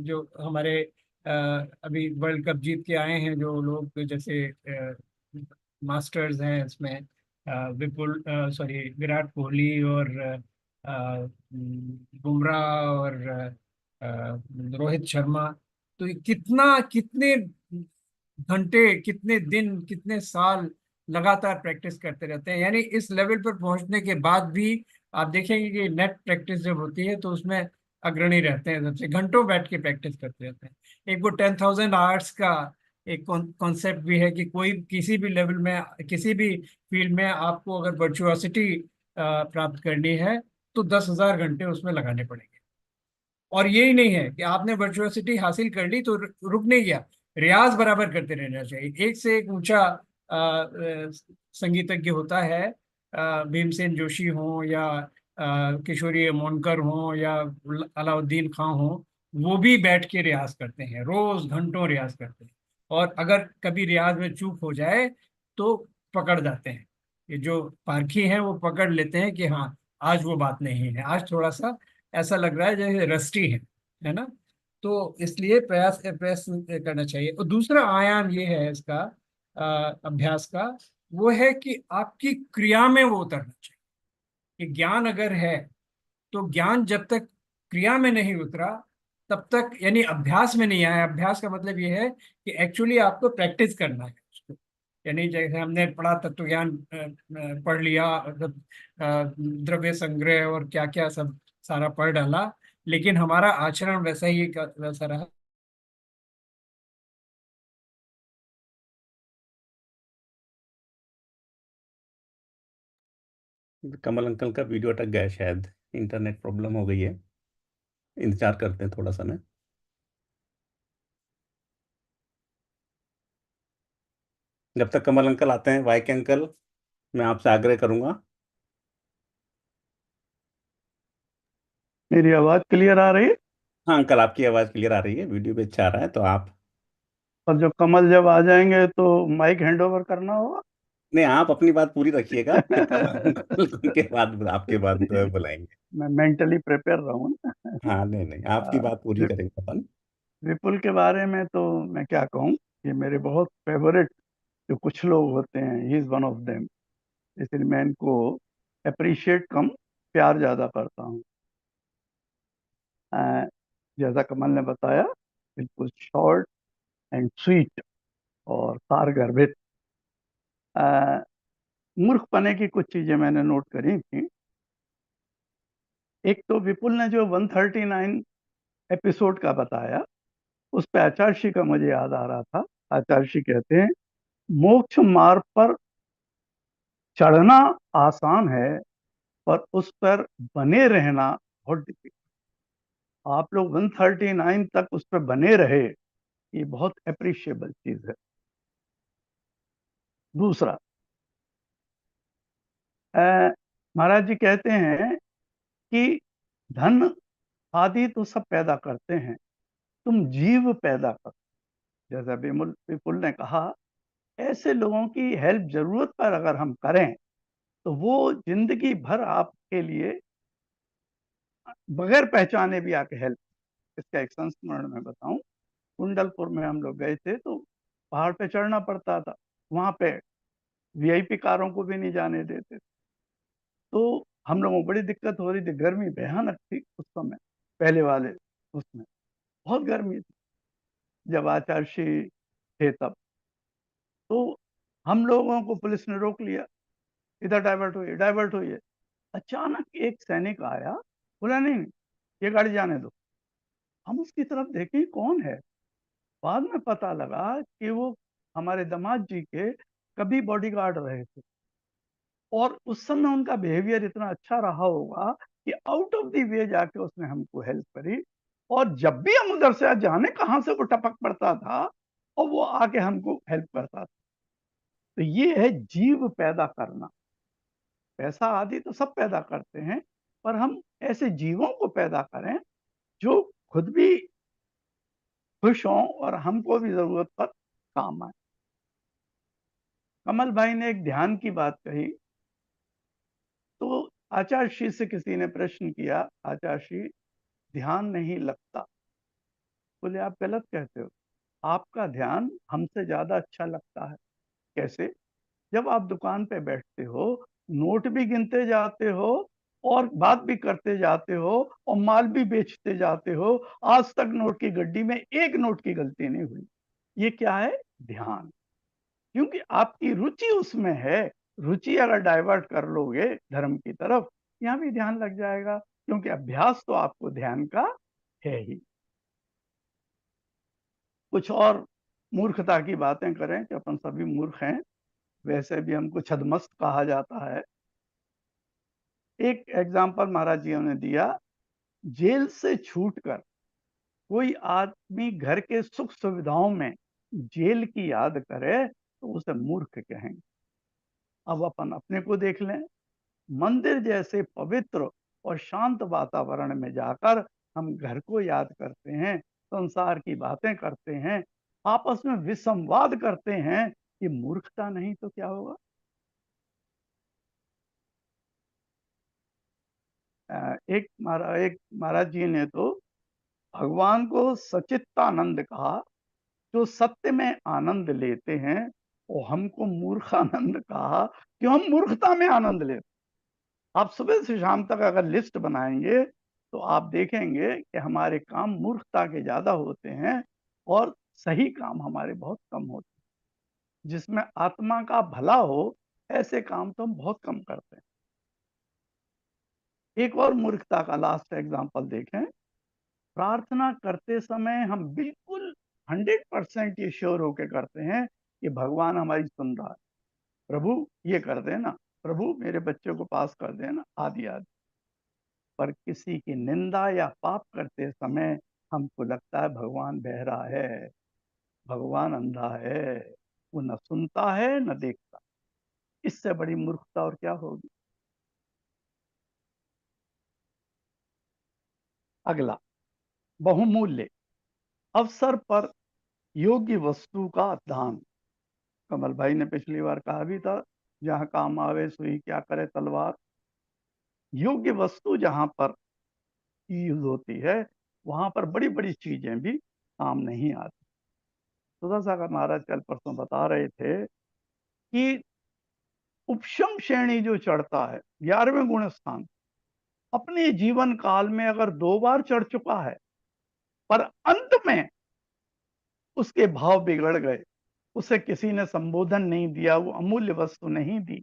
जो हमारे अभी वर्ल्ड कप जीत के आए हैं जो लोग, जैसे मास्टर्स हैं इसमें, विपुल सॉरी विराट कोहली और बुमराह और रोहित शर्मा। तो ये कितने घंटे, कितने दिन, कितने साल लगातार प्रैक्टिस करते रहते हैं। यानी इस लेवल पर पहुंचने के बाद भी आप देखेंगे कि नेट प्रैक्टिस जब होती है तो उसमें अग्रणी रहते हैं, सबसे घंटों बैठ के प्रैक्टिस करते रहते हैं। एक वो 10,000 आवर्स का एक कॉन्सेप्ट भी है कि कोई किसी भी लेवल में, किसी भी फील्ड में आपको अगर वर्चुअसिटी प्राप्त करनी है तो 10,000 घंटे उसमें लगाने पड़ेंगे। और यही नहीं है कि आपने वर्चुअसिटी हासिल कर ली तो रुक नहीं गया, रियाज बराबर करते रहना चाहिए। एक से एक ऊंचा संगीतज्ञ होता है, भीमसेन जोशी हो या किशोरी मोनकर हो या अलाउद्दीन खां हो, वो भी बैठ के रियाज करते हैं, रोज घंटों रियाज करते हैं। और अगर कभी रियाज में चूक हो जाए तो पकड़ जाते हैं। ये जो पारखी हैं वो पकड़ लेते हैं कि हाँ आज वो बात नहीं है, आज थोड़ा सा ऐसा लग रहा है जैसे रस्टी है ना। तो इसलिए प्रयास प्रयास करना चाहिए। और दूसरा आयाम ये है इसका अभ्यास का, वो है कि आपकी क्रिया में वो उतरना चाहिए। कि ज्ञान अगर है तो ज्ञान जब तक क्रिया में नहीं उतरा तब तक, यानी अभ्यास में नहीं आया। अभ्यास का मतलब ये है कि एक्चुअली आपको प्रैक्टिस करना है उसको। यानी जैसे हमने पढ़ा तत्व ज्ञान, पढ़ लिया, मतलब द्रव्य संग्रह और क्या क्या सब सारा पढ़ डाला, लेकिन हमारा आचरण वैसा ही वैसा रहा। कमल अंकल का वीडियो अटक गया, शायद इंटरनेट प्रॉब्लम हो गई है। इंतजार करते हैं थोड़ा समय। जब तक कमल अंकल आते हैं, वाई के अंकल, मैं आपसे आग्रह करूंगा। मेरी आवाज क्लियर आ रही है? हाँ अंकल, आपकी आवाज़ क्लियर आ रही है, वीडियो भी अच्छा आ रहा है। तो आप, और जब कमल जब आ जाएंगे तो माइक हैंड ओवर करना होगा। नहीं, आप अपनी बात पूरी रखिएगा, फिर कमल अंकल के बाद आपके बाद बुलाएंगे। मैं मेंटली प्रिपेयर रहूं ना। हाँ, नहीं नहीं, आपकी बात पूरी वि- करेंगे अपन। विपुल के बारे में तो मैं क्या कहूँ, ये मेरे बहुत फेवरेट जो कुछ लोग होते हैं, he is one of them. इसलिए मैं इनको अप्रिशिएट कम, प्यार ज्यादा करता हूँ। जैसा कमल ने बताया, बिल्कुल शॉर्ट एंड स्वीट और सार गर्भित। मूर्ख पने की कुछ चीजें मैंने नोट करी थी। एक तो विपुल ने जो 139 एपिसोड का बताया, उस पे आचार्य का मुझे याद आ रहा था आचार्य श्री कहते हैं मोक्ष मार्ग पर चढ़ना आसान है, पर उस पर बने रहना बहुत डिफिकल्ट। आप लोग 139 तक उस पर बने रहे, ये बहुत अप्रिशिएबल चीज है। दूसरा, महाराज जी कहते हैं कि धन आदि तो सब पैदा करते हैं, तुम जीव पैदा करो। जैसा विपुल ने कहा, ऐसे लोगों की हेल्प जरूरत पर अगर हम करें तो वो जिंदगी भर आपके लिए बगैर पहचाने भी आके हेल्प। इसका एक संस्मरण मैं बताऊं। कुंडलपुर में हम लोग गए थे तो पहाड़ पे चढ़ना पड़ता था, वहां पे वीआईपी कारों को भी नहीं जाने देते। तो हम लोगों को बड़ी दिक्कत हो रही थी, गर्मी भयानक थी उस समय, पहले वाले उसमें बहुत गर्मी थी जब आचार्य श्री थे तब। तो हम लोगों को पुलिस ने रोक लिया, इधर डाइवर्ट हुई। अचानक एक सैनिक आया, बोला नहीं नहीं, ये गाड़ी जाने दो। हम उसकी तरफ देखे, कौन है। बाद में पता लगा कि वो हमारे दामाद जी के कभी बॉडीगार्ड रहे थे, और उस समय उनका बिहेवियर इतना अच्छा रहा होगा कि आउट ऑफ द वे जाके उसने हमको हेल्प करी। और जब भी हम उधर से जाने कहां से वो टपक पड़ता था और वो आके हमको हेल्प करता था। तो ये है जीव पैदा करना। पैसा आदि तो सब पैदा करते हैं, पर हम ऐसे जीवों को पैदा करें जो खुद भी खुश हों और हमको भी जरूरत पर काम आए। कमल भाई ने एक ध्यान की बात कही, तो आचार्य श्री से किसी ने प्रश्न किया, आचार्य श्री ध्यान नहीं लगता। बोले आप गलत कहते हो, आपका ध्यान हमसे ज्यादा अच्छा लगता है। कैसे? जब आप दुकान पे बैठते हो, नोट भी गिनते जाते हो और बात भी करते जाते हो और माल भी बेचते जाते हो, आज तक नोट की गड्डी में एक नोट की गलती नहीं हुई। ये क्या है? ध्यान। क्योंकि आपकी रुचि उसमें है। रुचि अगर डाइवर्ट कर लोगे धर्म की तरफ, यहाँ भी ध्यान लग जाएगा, क्योंकि अभ्यास तो आपको ध्यान का है ही। कुछ और मूर्खता की बातें करें कि अपन सभी मूर्ख हैं, वैसे भी हमको छदमस्त कहा जाता है। एक एग्जाम्पल महाराज जी ने दिया, जेल से छूटकर कोई आदमी घर के सुख सुविधाओं में जेल की याद करे तो उसे मूर्ख कहेंगे। अब अपन अपने को देख लें, मंदिर जैसे पवित्र और शांत वातावरण में जाकर हम घर को याद करते हैं, संसार की बातें करते हैं, आपस में विसंवाद करते हैं, ये मूर्खता नहीं तो क्या होगा? एक महाराज जी ने तो भगवान को सचित्तानंद कहा, जो सत्य में आनंद लेते हैं, और हमको मूर्खानंद कहा कि हम मूर्खता में आनंद लेते। आप सुबह से शाम तक अगर लिस्ट बनाएंगे तो आप देखेंगे कि हमारे काम मूर्खता के ज्यादा होते हैं और सही काम हमारे बहुत कम होते हैं। जिसमें आत्मा का भला हो, ऐसे काम तो हम बहुत कम करते हैं। एक और मूर्खता का लास्ट एग्जांपल देखें। प्रार्थना करते समय हम बिल्कुल 100% ये श्योर होके करते हैं कि भगवान हमारी सुन रहा है, प्रभु ये कर देना, प्रभु मेरे बच्चे को पास कर देना, आदि आदि। पर किसी की निंदा या पाप करते समय हमको लगता है भगवान बहरा है, भगवान अंधा है, वो न सुनता है न देखता। इससे बड़ी मूर्खता और क्या होगी? अगला, बहुमूल्य अवसर पर योग्य वस्तु का दान। कमल भाई ने पिछली बार कहा भी था, जहां काम आवे सुई क्या करे तलवार। योग्य वस्तु जहां पर यूज होती है, वहां पर बड़ी बड़ी चीजें भी काम नहीं आती। सुधा सागर महाराज कल परसों बता रहे थे कि उपशम श्रेणी जो चढ़ता है 11वें गुण स्थान, अपने जीवन काल में अगर 2 बार चढ़ चुका है, पर अंत में उसके भाव बिगड़ गए, उसे किसी ने संबोधन नहीं दिया, वो अमूल्य वस्तु नहीं दी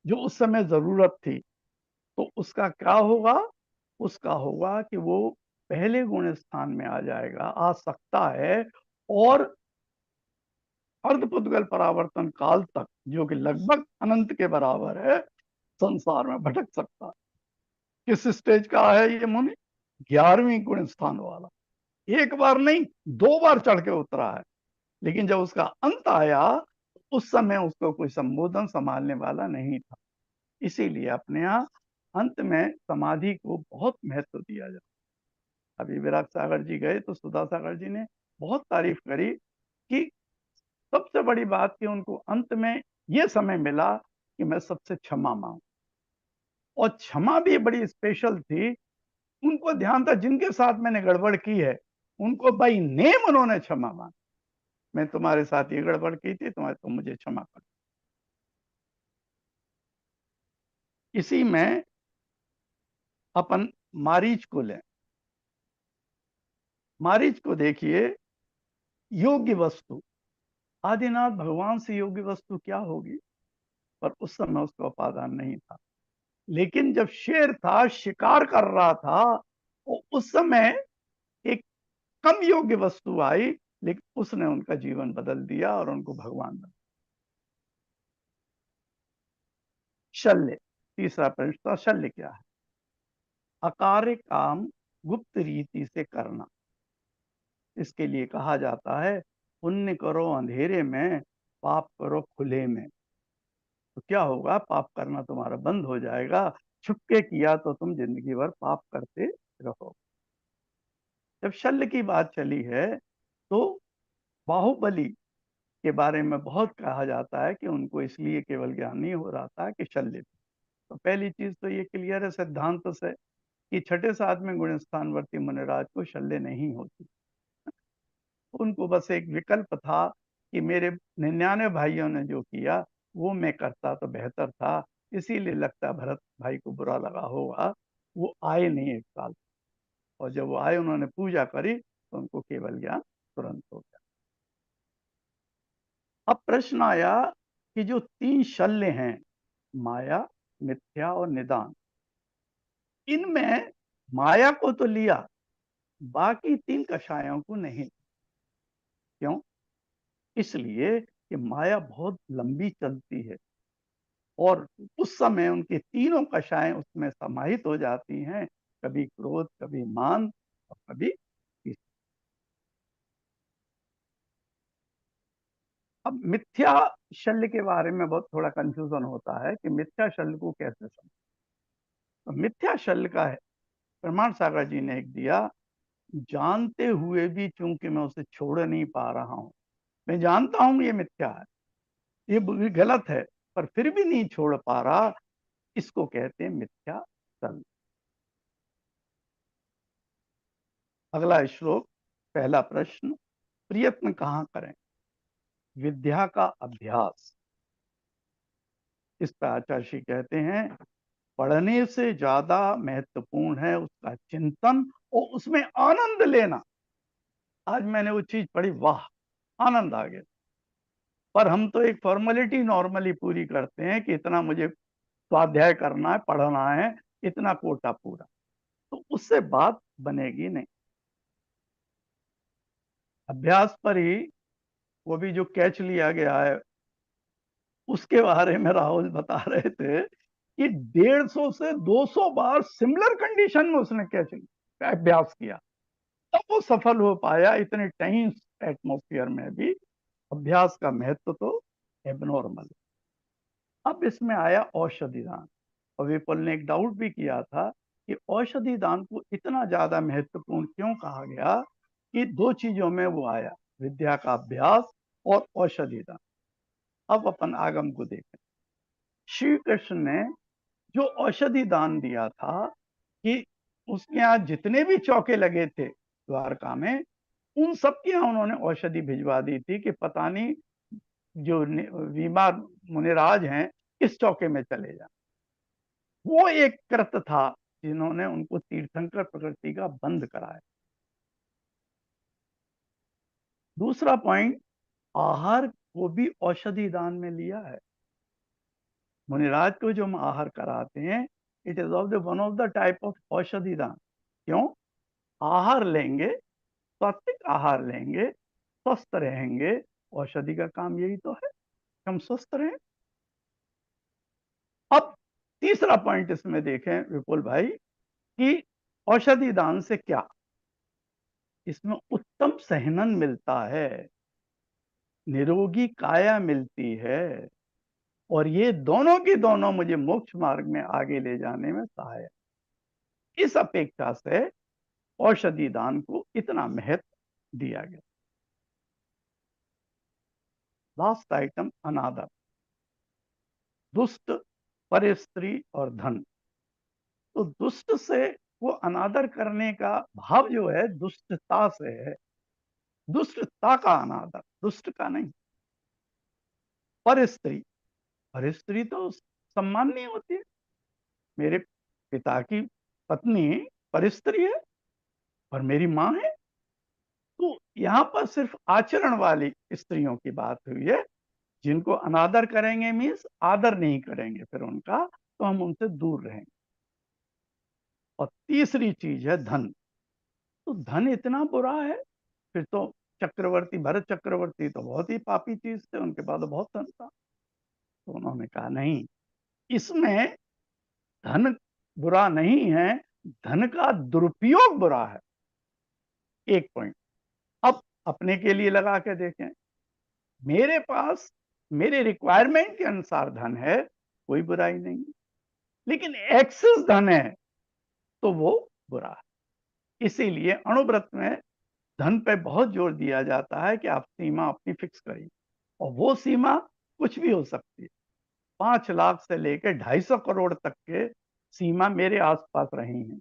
जो उस समय जरूरत थी, तो उसका क्या होगा? उसका होगा कि वो पहले गुण स्थान में आ जाएगा, आ सकता है। और अर्धपुद्गल परावर्तन काल तक, जो कि लगभग अनंत के बराबर है, संसार में भटक सकता है। किस स्टेज का है ये मुनि? 11वीं गुण स्थान वाला। एक बार नहीं, 2 बार चढ़ के उतरा है, लेकिन जब उसका अंत आया उस समय उसको कोई संबोधन संभालने वाला नहीं था। इसीलिए अपने यहाँ अंत में समाधि को बहुत महत्व दिया जाता। अभी विराग सागर जी गए तो सुधा सागर जी ने बहुत तारीफ करी कि सबसे बड़ी बात कि उनको अंत में यह समय मिला कि मैं सबसे क्षमा मांगू, और क्षमा भी बड़ी स्पेशल थी। उनको ध्यान था जिनके साथ मैंने गड़बड़ की है उनको बाई नेम उन्होंने क्षमा मांगी। मैं तुम्हारे साथ ये गड़बड़ की थी, तुम मुझे क्षमा कर। इसी में अपन मारीच को लें। मारीच को देखिए, योग्य वस्तु, आदिनाथ भगवान से योग्य वस्तु क्या होगी, पर उस समय उसका उपादान नहीं था। लेकिन जब शेर था, शिकार कर रहा था, तो उस समय एक कम योग्य वस्तु आई, लेकिन उसने उनका जीवन बदल दिया और उनको भगवान बना। शल्य, तीसरा प्रश्न था, शल्य क्या है? अकार्य काम गुप्त रीति से करना। इसके लिए कहा जाता है, पुण्य करो अंधेरे में, पाप करो खुले में। तो क्या होगा? पाप करना तुम्हारा बंद हो जाएगा। छुपके किया तो तुम जिंदगी भर पाप करते रहो। जब शल्य की बात चली है तो बाहुबली के बारे में बहुत कहा जाता है कि उनको इसलिए केवल ज्ञान नहीं हो रहा था कि शल्य। तो पहली चीज तो ये क्लियर है सिद्धांत से कि छठे 7वें गुण स्थानवर्ती मुनिराज को शल्य नहीं होती। उनको बस एक विकल्प था कि मेरे 99 भाइयों ने जो किया वो मैं करता तो बेहतर था, इसीलिए लगता भरत भाई को बुरा लगा होगा। वो आए नहीं 1 साल, और जब वो आए उन्होंने पूजा करी तो उनको केवल ज्ञान तुरंत हो गया। अब प्रश्न आया कि जो 3 शल्य हैं, माया, मिथ्या और निदान, इनमें माया को तो लिया, बाकी 3 कषायों को नहीं। क्यों? इसलिए कि माया बहुत लंबी चलती है और उस समय उनके तीनों कषाएं उसमें समाहित हो जाती हैं, कभी क्रोध, कभी मान और कभी ईर्ष्या। अब मिथ्या शल्य के बारे में बहुत थोड़ा कंफ्यूजन होता है कि मिथ्या शल्य को कैसे समझें। तो मिथ्या शल्य का है प्रमाण सागर जी ने एक दिया, जानते हुए भी चूंकि मैं उसे छोड़ नहीं पा रहा हूं, मैं जानता हूं ये मिथ्या है, ये गलत है, पर फिर भी नहीं छोड़ पा रहा, इसको कहते हैं मिथ्या शल्य। अगला श्लोक, पहला प्रश्न, प्रयत्न कहाँ करें? विद्या का अभ्यास। इस पर आचार्य श्री कहते हैं, पढ़ने से ज्यादा महत्वपूर्ण है उसका चिंतन और उसमें आनंद लेना। आज मैंने वो चीज पढ़ी, वाह, आनंद आ गया। पर हम तो एक फॉर्मेलिटी नॉर्मली पूरी करते हैं कि इतना मुझे स्वाध्याय करना है, पढ़ना है, इतना कोटा पूरा, तो उससे बात बनेगी नहीं। अभ्यास पर ही वो भी जो कैच लिया गया है उसके बारे में राहुल बता रहे थे कि 150 से 200 बार सिमिलर कंडीशन में उसने कैच अभ्यास किया, तब वो सफल हो पाया। इतने टेंस एटमॉस्फेयर में भी अभ्यास का महत्व तो एबनॉर्मल है। अब इसमें आया औषधि दान, और विपुल ने एक डाउट भी किया था कि औषधि दान को इतना ज्यादा महत्वपूर्ण क्यों कहा गया, कि 2 चीजों में वो आया, विद्या का अभ्यास और औषधि दान। अब अपन आगम को देखें। श्री कृष्ण ने जो औषधि दान दिया था कि उसके यहाँ जितने भी चौके लगे थे द्वारका में, उन सब के यहाँ उन्होंने औषधि भिजवा दी थी कि पता नहीं जो बीमार मुनिराज हैं किस चौके में चले जाए। वो एक कृत था जिन्होंने उनको तीर्थंकर प्रकृति का बंद कराया। दूसरा पॉइंट, आहार को भी औषधि दान में लिया है। मुनिराज को जो हम आहार कराते हैं, it is of the one of the type of औषधि दान। क्यों? आहार लेंगे, सात्विक आहार लेंगे, स्वस्थ रहेंगे, औषधि का काम यही तो है, हम स्वस्थ रहें। अब तीसरा पॉइंट इसमें देखें विपुल भाई कि औषधि दान से क्या, इसमें उत्तम सहनन मिलता है, निरोगी काया मिलती है, और ये दोनों की दोनों मुझे मोक्ष मार्ग में आगे ले जाने में सहायक। इस अपेक्षा से औषधि दान को इतना महत्व दिया गया। लास्ट आइटम, अनादर, दुष्ट, परस्त्री और धन। तो दुष्ट से वो अनादर करने का भाव जो है दुष्टता से है, दुष्टता का अनादर, दुष्ट का नहीं। परस्त्री, परस्त्री तो सम्माननीय होती है, मेरे पिता की पत्नी परस्त्री है और मेरी माँ है। तो यहाँ पर सिर्फ आचरण वाली स्त्रियों की बात हुई है, जिनको अनादर करेंगे मीन्स आदर नहीं करेंगे फिर उनका, तो हम उनसे दूर रहेंगे। और तीसरी चीज है धन। तो धन इतना बुरा है, फिर तो चक्रवर्ती, भरत चक्रवर्ती तो बहुत ही पापी चीज थे, उनके पास तो बहुत धन था। तो उन्होंने कहा नहीं, इसमें धन बुरा नहीं है, धन का दुरुपयोग बुरा है। एक पॉइंट। अब अपने के लिए लगा के देखें, मेरे पास मेरे रिक्वायरमेंट के अनुसार धन है, कोई बुराई नहीं, लेकिन एक्सेस धन है तो वो बुरा है। इसीलिए अणुव्रत में धन पे बहुत जोर दिया जाता है कि आप सीमा अपनी फिक्स करिए, और वो सीमा कुछ भी हो सकती है। 5 लाख से लेकर 250 करोड़ तक के सीमा मेरे आसपास रही हैं।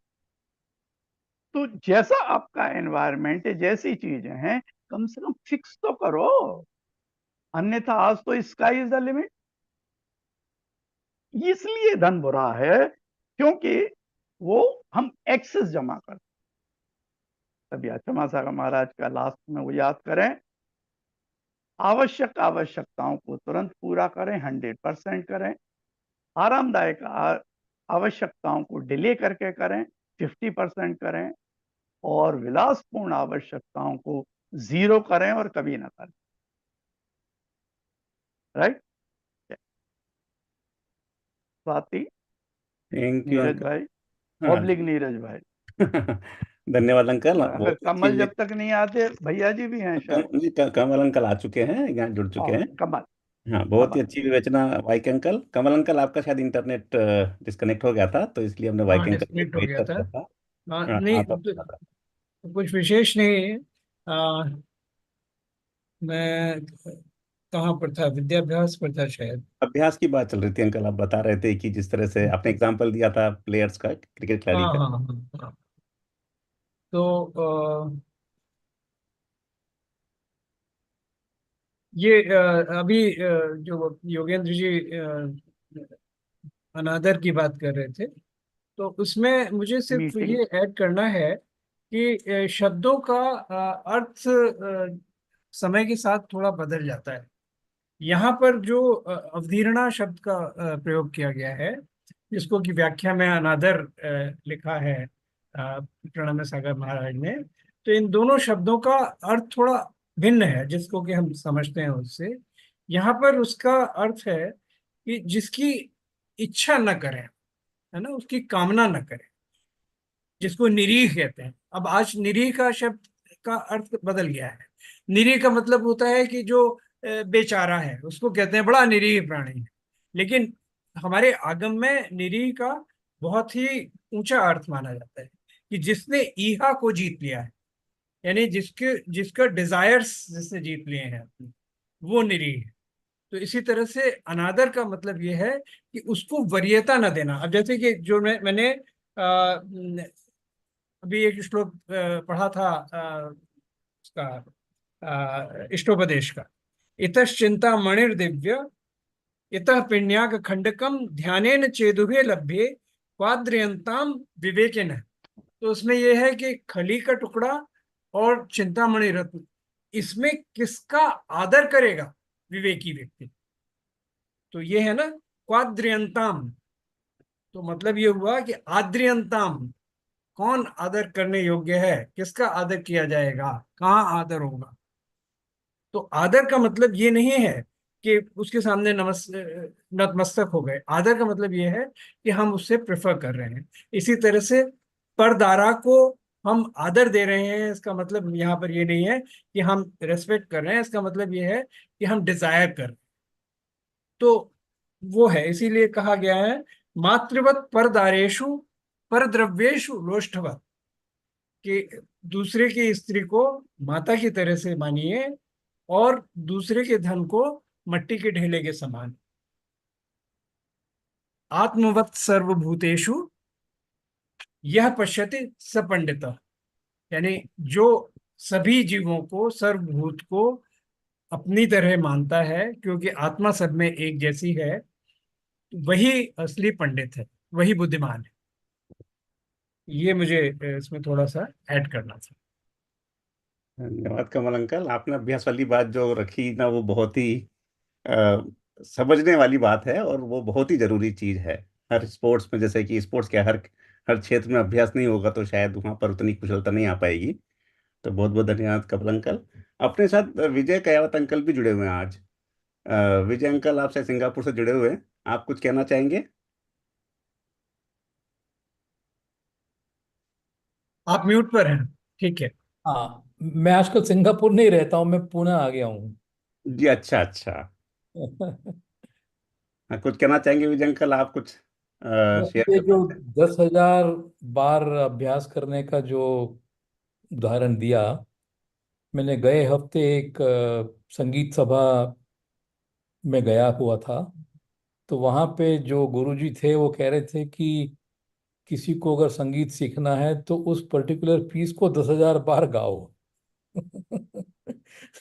तो जैसा आपका एनवायरनमेंट है, जैसी चीजें हैं, कम से कम फिक्स तो करो, अन्यथा आज तो स्काई इज द लिमिट। इसलिए धन बुरा है क्योंकि वो हम एक्सेस जमा करते। तभी चमासा महाराज का लास्ट में वो याद करें, आवश्यक आवश्यकताओं को तुरंत पूरा करें, 100% करें, आरामदायक आवश्यकताओं को डिले करके करें, 50% करें, और विलासपूर्ण आवश्यकताओं को 0 करें और कभी ना करें। Right? Swati, thank you Neeraj uncle. भाई, हाँ पब्लिक नीरज भाई, धन्यवाद अंकल, और अगर बहुत अच्छी कमल जब तक नहीं आते, भैया जी भी हैं शायद। नहीं, कमल अंकल आ चुके हैं, यहाँ जुड़ चुके हैं। कमल, हाँ, बहुत ही कमल, अच्छी विवेचना वाइके अंकल। कमल अंकल, आपका शायद इंटरनेट डिस्कनेक्ट हो गया था, तो इसलिए हमने हाँ, वाइके अंकल को डिस्कनेक्ट हो वेट गया कर था। रखा था। हाँ, हाँ, नहीं आप तो कुछ विशेष नहीं। आ, मैं कहाँ पर था, विद्याभ्यास पर था शायद। अभ्यास की बात चल रही थी अंकल, आप बता रहे थे कि जिस तरह से आपने एग्जाम्पल दिया था प्लेयर्स का, क्रिकेट हाँ खिलाड़ी का। हाँ हाँ हाँ। तो ये अभी जो योगेंद्र जी अनादर की बात कर रहे थे, तो उसमें मुझे सिर्फ मीटिंग, ये ऐड करना है कि शब्दों का अर्थ समय के साथ थोड़ा बदल जाता है। यहाँ पर जो अवधीर्णा शब्द का प्रयोग किया गया है, जिसको कि व्याख्या में अनादर लिखा है प्रणम्य सागर महाराज ने, तो इन दोनों शब्दों का अर्थ थोड़ा भिन्न है, जिसको कि हम समझते हैं उससे। यहाँ पर उसका अर्थ है कि जिसकी इच्छा न करें, है ना, उसकी कामना न करें, जिसको निरीह कहते हैं। अब आज निरीह का शब्द का अर्थ बदल गया है। निरीह का मतलब होता है कि जो बेचारा है, उसको कहते हैं बड़ा निरीह प्राणी है। लेकिन हमारे आगम में निरीह का बहुत ही ऊंचा अर्थ माना जाता है कि जिसने ईहा को जीत लिया है, यानी जिसका डिजायर्स जिसने जीत लिए हैं अपने, वो निरीह है। तो इसी तरह से अनादर का मतलब ये है कि उसको वरीयता न देना। अब जैसे कि जो मैंने अभी एक श्लोक पढ़ा था उसका इष्टोपदेश का, इतश्चिंता मणिर्दिव्य इतः पिण्याक खंडकम ध्यानेन चेदुहे लभ्ये क्वाद्रियंताम विवेकेन। तो उसमें यह है कि खली का टुकड़ा और चिंतामणि रत्न, इसमें किसका आदर करेगा विवेकी व्यक्ति। तो ये है ना क्वाद्रियंताम, तो मतलब ये हुआ कि आद्रियंताम, कौन आदर करने योग्य है, किसका आदर किया जाएगा, कहाँ आदर होगा। तो आदर का मतलब ये नहीं है कि उसके सामने नतमस्तक हो गए। आदर का मतलब ये है कि हम उससे प्रेफर कर रहे हैं। इसी तरह से परदारा को हम आदर दे रहे हैं, इसका मतलब यहाँ पर ये नहीं है कि हम रेस्पेक्ट कर रहे हैं, इसका मतलब ये है कि हम डिजायर कर रहे हैं। तो वो है, इसीलिए कहा गया है मातृवत परदारेषु परद्रव्येषु लोष्ठवत, कि दूसरे की स्त्री को माता की तरह से मानिए और दूसरे के धन को मट्टी के ढेले के समान। आत्मवत सर्वभूतेषु यह पश्यति स पंडितः, यानी जो सभी जीवों को, सर्वभूत को अपनी तरह मानता है, क्योंकि आत्मा सब में एक जैसी है, वही असली पंडित है, वही बुद्धिमान है। ये मुझे इसमें थोड़ा सा ऐड करना था। धन्यवाद कमल अंकल। आपने अभ्यास वाली बात जो रखी ना, वो बहुत ही अ, समझने वाली बात है, और वो बहुत ही जरूरी चीज है। हर स्पोर्ट्स में, जैसे कि स्पोर्ट्स के हर हर क्षेत्र में अभ्यास नहीं होगा तो शायद वहां पर उतनी कुशलता नहीं आ पाएगी। तो बहुत बहुत धन्यवाद कमल अंकल। अपने साथ विजय कयावत अंकल भी जुड़े हुए हैं आज। विजय अंकल, आपसे सिंगापुर से जुड़े हुए हैं, आप कुछ कहना चाहेंगे? आप म्यूट पर हैं, ठीक है। हाँ, मैं आजकल सिंगापुर नहीं रहता हूँ, मैं पुणे आ गया हूँ। जी, अच्छा अच्छा। हाँ, कुछ कहना चाहेंगे विजय अंकल, आप कुछ शेयर ये करना जो चाहेंगे? 10,000 बार अभ्यास करने का जो उदाहरण दिया, मैंने गए हफ्ते एक संगीत सभा में गया हुआ था। तो वहाँ पे जो गुरुजी थे वो कह रहे थे कि किसी को अगर संगीत सीखना है तो उस पर्टिकुलर पीस को 10,000 बार गाओ।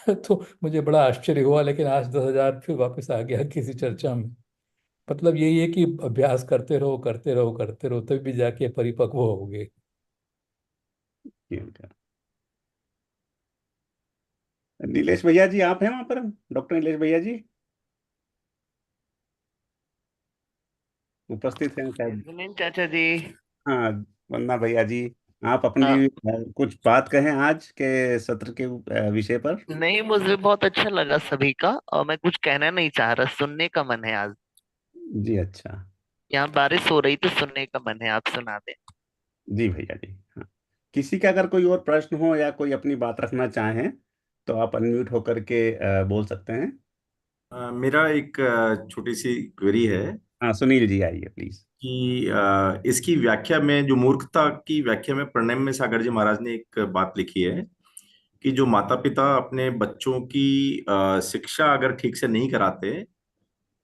तो मुझे बड़ा आश्चर्य हुआ, लेकिन आज 10,000 फिर वापस आ गया किसी चर्चा में। मतलब यही है कि अभ्यास करते रहो करते रहो करते रहो, तभी जाके परिपक्व होगे। ठीक है। नीलेश भैया जी, आप हैं वहां पर? डॉक्टर नीलेश भैया जी उपस्थित हैं शायद। नहीं चाचा जी। हाँ, वंदना भैया जी, आप हाँ, अपनी कुछ बात कहें आज के सत्र के विषय पर। नहीं मुझे बहुत अच्छा लगा सभी का, और मैं कुछ कहना नहीं चाह रहा, सुनने का मन है आज। जी, अच्छा। यहाँ बारिश हो रही तो सुनने का मन है, आप सुना दें। जी भैया जी, हाँ। किसी का अगर कोई और प्रश्न हो या कोई अपनी बात रखना चाहें तो आप अनम्यूट होकर के बोल सकते हैं। मेरा एक छोटी सी क्वेरी है हाँ, सुनील जी आइए प्लीज। कि इसकी व्याख्या में, जो मूर्खता की व्याख्या में प्रणय सागर जी महाराज ने एक बात लिखी है कि जो माता पिता अपने बच्चों की शिक्षा अगर ठीक से नहीं कराते